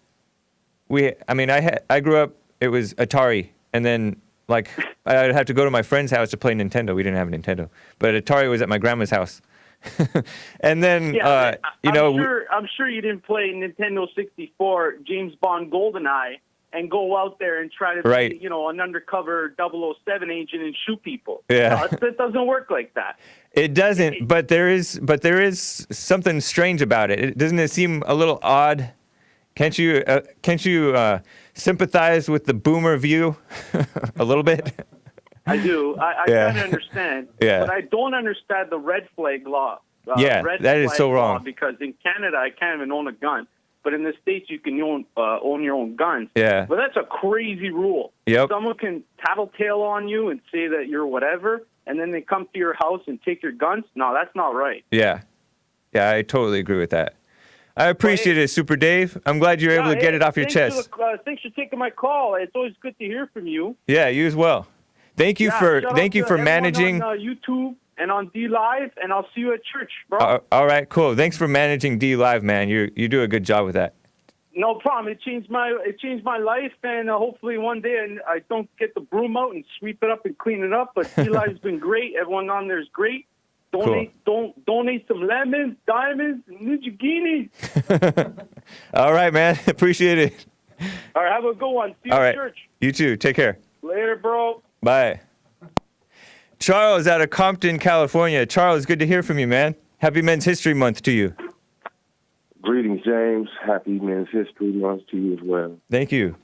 [SPEAKER 1] I grew up, it was Atari, and then like I'd have to go to my friend's house to play Nintendo. We didn't have a Nintendo, but Atari was at my grandma's house. And then
[SPEAKER 6] I'm sure you didn't play Nintendo 64, James Bond GoldenEye, and go out there and try to be, an undercover 007 agent and shoot people.
[SPEAKER 1] Yeah.
[SPEAKER 6] No, it doesn't work like that.
[SPEAKER 1] It doesn't, but there is something strange about it. Doesn't it seem a little odd? Can't you sympathize with the boomer view a little bit?
[SPEAKER 6] I do. I kind of understand.
[SPEAKER 1] Yeah.
[SPEAKER 6] But I don't understand the red flag law.
[SPEAKER 1] That is so wrong.
[SPEAKER 6] Because in Canada, I can't even own a gun. But in the States, you can own your own guns.
[SPEAKER 1] Yeah.
[SPEAKER 6] But that's a crazy rule.
[SPEAKER 1] Yep.
[SPEAKER 6] Someone can tattletale on you and say that you're whatever, and then they come to your house and take your guns. No, that's not right.
[SPEAKER 1] Yeah. Yeah, I totally agree with that. I appreciate it, Super Dave. I'm glad you're able to get it off your chest.
[SPEAKER 6] Thanks for taking my call. It's always good to hear from you.
[SPEAKER 1] Yeah, you as well. Thank you for managing
[SPEAKER 6] on YouTube and on D Live, and I'll see you at church, bro.
[SPEAKER 1] All right, cool. Thanks for managing D Live, man. You do a good job with that.
[SPEAKER 6] No problem. It changed my life, and hopefully one day I don't get the broom out and sweep it up and clean it up. But D Live's been great. Everyone on there is great. Donate some lemons, diamonds, and Nujigini.
[SPEAKER 1] All right, man. Appreciate it.
[SPEAKER 6] All right, have a good one. See you at church.
[SPEAKER 1] You too. Take care.
[SPEAKER 6] Later, bro.
[SPEAKER 1] Bye. Charles out of Compton, California. Charles, good to hear from you, man. Happy Men's History Month to you.
[SPEAKER 7] Greetings, James. Happy Men's History Month to you as well.
[SPEAKER 1] Thank you.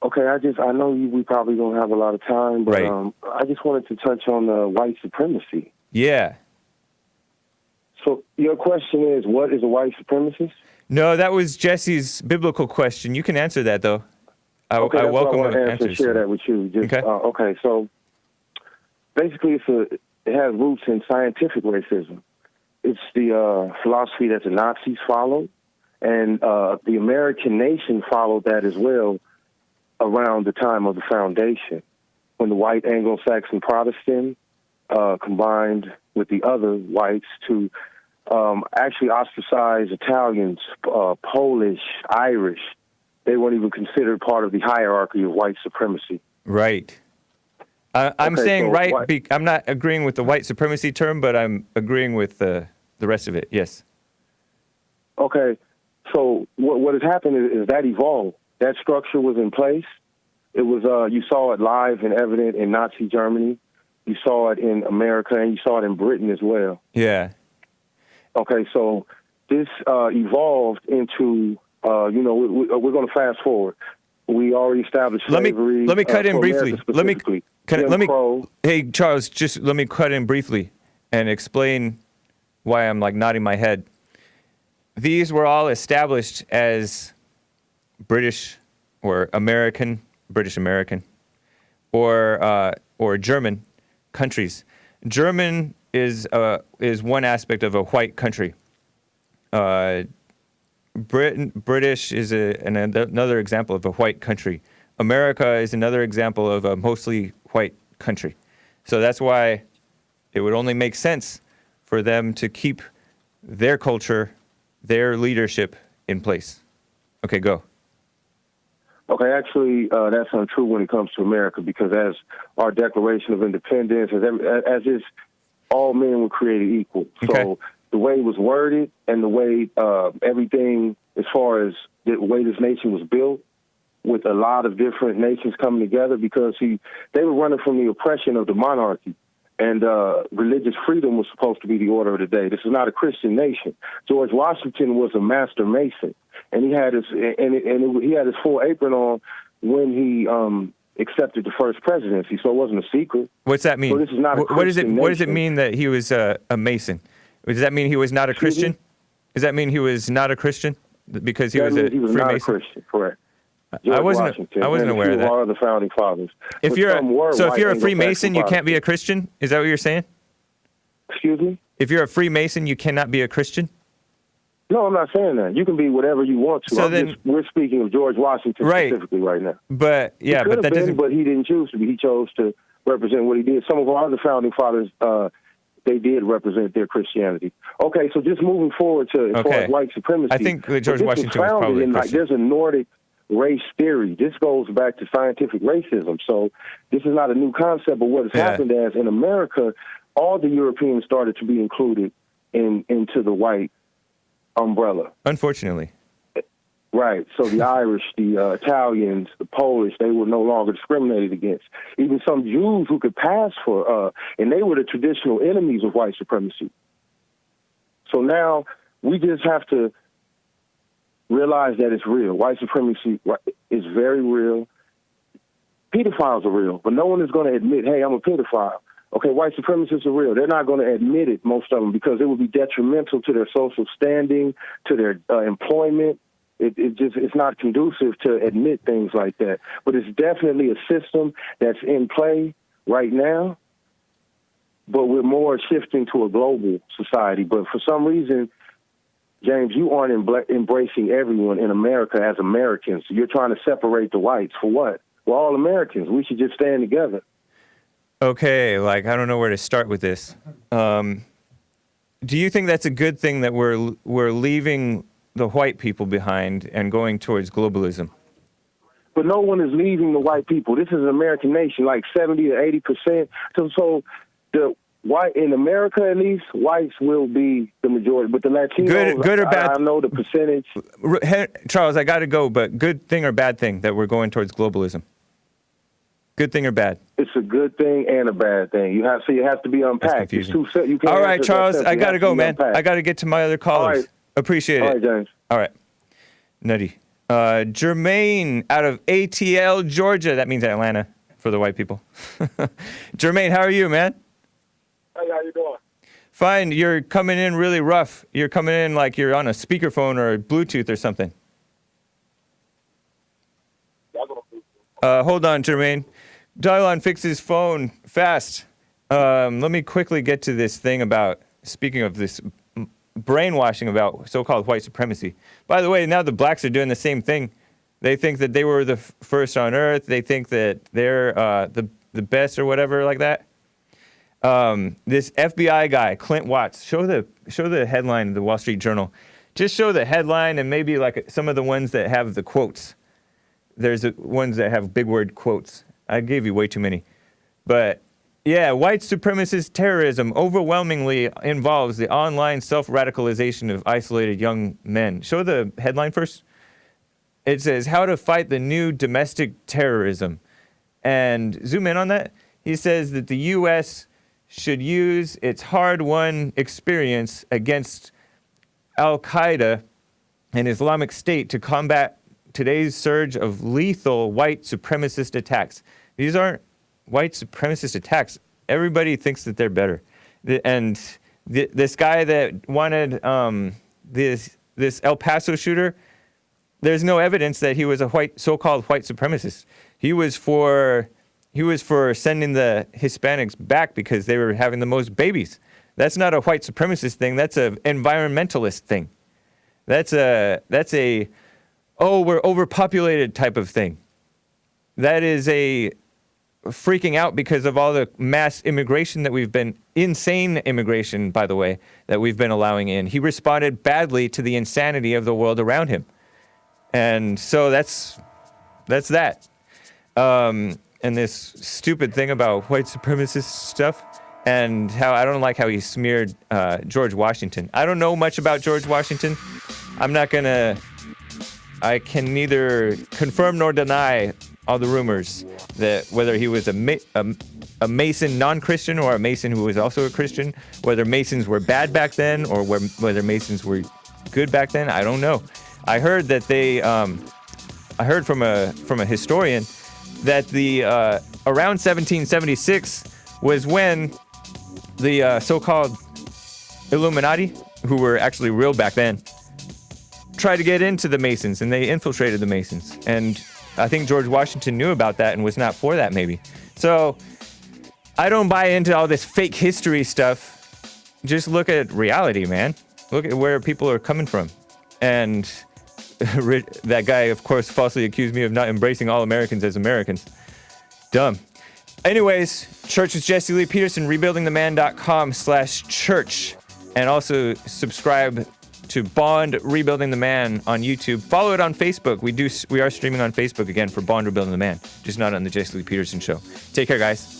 [SPEAKER 7] Okay, I know we probably don't have a lot of time, but I just wanted to touch on white supremacy.
[SPEAKER 1] Yeah.
[SPEAKER 7] So your question is, what is a white supremacist?
[SPEAKER 1] No, that was Jesse's biblical question. You can answer that, though. I welcome
[SPEAKER 7] what I want to answer. Share that with you. Okay, so basically it has roots in scientific racism. It's the philosophy that the Nazis followed, and the American nation followed that as well around the time of the foundation, when the white Anglo-Saxon Protestant combined with the other whites to actually ostracize Italians, Polish, Irish. They weren't even considered part of the hierarchy of white supremacy.
[SPEAKER 1] Right. I'm not agreeing with the white supremacy term, but I'm agreeing with the rest of it. Yes.
[SPEAKER 7] Okay. So what has happened is that evolved. That structure was in place. It was you saw it live and evident in Nazi Germany. You saw it in America, and you saw it in Britain as well.
[SPEAKER 1] Yeah.
[SPEAKER 7] Okay, so this evolved into, we're going to fast forward. We already established slavery.
[SPEAKER 1] Let me cut in briefly. Hey, Charles, just let me cut in briefly and explain why I'm like nodding my head. These were all established as British or American, British American, or German countries. German is one aspect of a white country. British is another example of a white country. America is another example of a mostly white country. So that's why it would only make sense for them to keep their culture, their leadership in place. Okay, go.
[SPEAKER 7] Okay, actually, that's untrue when it comes to America, because as our Declaration of Independence, as is, all men were created equal.
[SPEAKER 1] Okay.
[SPEAKER 7] So the way it was worded and the way everything, as far as the way this nation was built, with a lot of different nations coming together, because they were running from the oppression of the monarchy, and religious freedom was supposed to be the order of the day. This is not a Christian nation. George Washington was a master mason, and he had his full apron on when he accepted the first presidency. So it wasn't a secret.
[SPEAKER 1] What's that mean?
[SPEAKER 7] So this is not a Christian nation.
[SPEAKER 1] What does it mean that he was a mason? Does that mean he was not a Christian? Does that mean he was not a Christian because he was a Freemason?
[SPEAKER 7] Not a Christian, correct.
[SPEAKER 1] I wasn't aware of that.
[SPEAKER 7] All of the founding fathers.
[SPEAKER 1] If you're a Freemason, you can't be a Christian? Is that what you're saying?
[SPEAKER 7] Excuse me?
[SPEAKER 1] If you're a Freemason, you cannot be a Christian?
[SPEAKER 7] No, I'm not saying that. You can be whatever you want to.
[SPEAKER 1] So
[SPEAKER 7] we're speaking of George Washington specifically right now.
[SPEAKER 1] But yeah, but that doesn't.
[SPEAKER 7] But he didn't choose to be. He chose to represent what he did. Some of our other founding fathers, they did represent their Christianity. Okay, so just moving forward to as far as white supremacy.
[SPEAKER 1] I think that George Washington was probably
[SPEAKER 7] like there's a Nordic race theory. This goes back to scientific racism. So this is not a new concept, but what has happened is in America, all the Europeans started to be included into the white umbrella.
[SPEAKER 1] Unfortunately.
[SPEAKER 7] Right. So the Irish, the Italians, the Polish, they were no longer discriminated against. Even some Jews who could pass for, and they were the traditional enemies of white supremacy. So now we just have to realize that it's real. White supremacy is very real. Pedophiles are real, but no one is going to admit, hey, I'm a pedophile. Okay, white supremacists are real. They're not going to admit it, most of them, because it would be detrimental to their social standing, to their employment. It's not conducive to admit things like that. But it's definitely a system that's in play right now. But we're more shifting to a global society. But for some reason, James, you aren't embracing everyone in America as Americans. You're trying to separate the whites. For what? We're all Americans. We should just stand together.
[SPEAKER 1] Okay, I don't know where to start with this. Do you think that's a good thing that we're leaving the white people behind and going towards globalism?
[SPEAKER 7] But no one is leaving the white people. This is an American nation, like 70 or 80%. So the white in America, at least, whites will be the majority. But the Latinos,
[SPEAKER 1] good or bad?
[SPEAKER 7] I know the percentage.
[SPEAKER 1] Charles, I got to go. But good thing or bad thing that we're going towards globalism? Good thing or bad?
[SPEAKER 7] It's a good thing and a bad thing. You have to be unpacked.
[SPEAKER 1] It's confusing. All right, Charles, I got to go, man. I got to get to my other callers.
[SPEAKER 7] All right.
[SPEAKER 1] Appreciate it.
[SPEAKER 7] All right, James.
[SPEAKER 1] All right. Nutty. Jermaine out of ATL, Georgia. That means Atlanta for the white people. Jermaine, how are you, man?
[SPEAKER 8] Hey, how you doing?
[SPEAKER 1] Fine. You're coming in really rough. You're coming in like you're on a speakerphone or Bluetooth or something. Hold on, Jermaine. Dylon, fix his phone fast. Let me quickly get to this thing about, speaking of this brainwashing about so-called white supremacy. By the way, now the blacks are doing the same thing. They think that they were the first on earth. They think that they're the best or whatever like that. This FBI guy, Clint Watts, show the headline of the Wall Street Journal. Just show the headline and maybe like some of the ones that have the quotes. There's ones that have big word quotes. I gave you way too many. But yeah, white supremacist terrorism overwhelmingly involves the online self-radicalization of isolated young men. Show the headline first. It says, how to fight the new domestic terrorism. And zoom in on that. He says that the U.S. should use its hard-won experience against Al-Qaeda and Islamic State to combat today's surge of lethal white supremacist attacks. These aren't white supremacist attacks. Everybody thinks that they're better. This guy that wanted this El Paso shooter, there's no evidence that he was a so-called white supremacist. He was for sending the Hispanics back because they were having the most babies. That's not a white supremacist thing. That's an environmentalist thing. That's a we're overpopulated type of thing. That is a freaking out because of all the mass immigration that insane immigration, by the way, that we've been allowing in. He responded badly to the insanity of the world around him. And so that's that. And this stupid thing about white supremacist stuff and how I don't like how he smeared George Washington. I don't know much about George Washington. I can neither confirm nor deny all the rumors that whether he was a Mason non-Christian or a Mason who was also a Christian, whether Masons were bad back then or whether Masons were good back then, I don't know. I heard that I heard from a historian that the around 1776 was when the so-called Illuminati, who were actually real back then, tried to get into the Masons, and they infiltrated the Masons. And I think George Washington knew about that and was not for that, maybe. So I don't buy into all this fake history stuff. Just look at reality, man. Look at where people are coming from. And that guy, of course, falsely accused me of not embracing all Americans as Americans. Dumb. Anyways, Church with Jesse Lee Peterson, rebuildingtheman.com/church. And also subscribe to Bond Rebuilding the Man on YouTube. Follow it on Facebook. We are streaming on Facebook again for Bond Rebuilding the Man, just not on the Jesse Lee Peterson show. Take care, guys.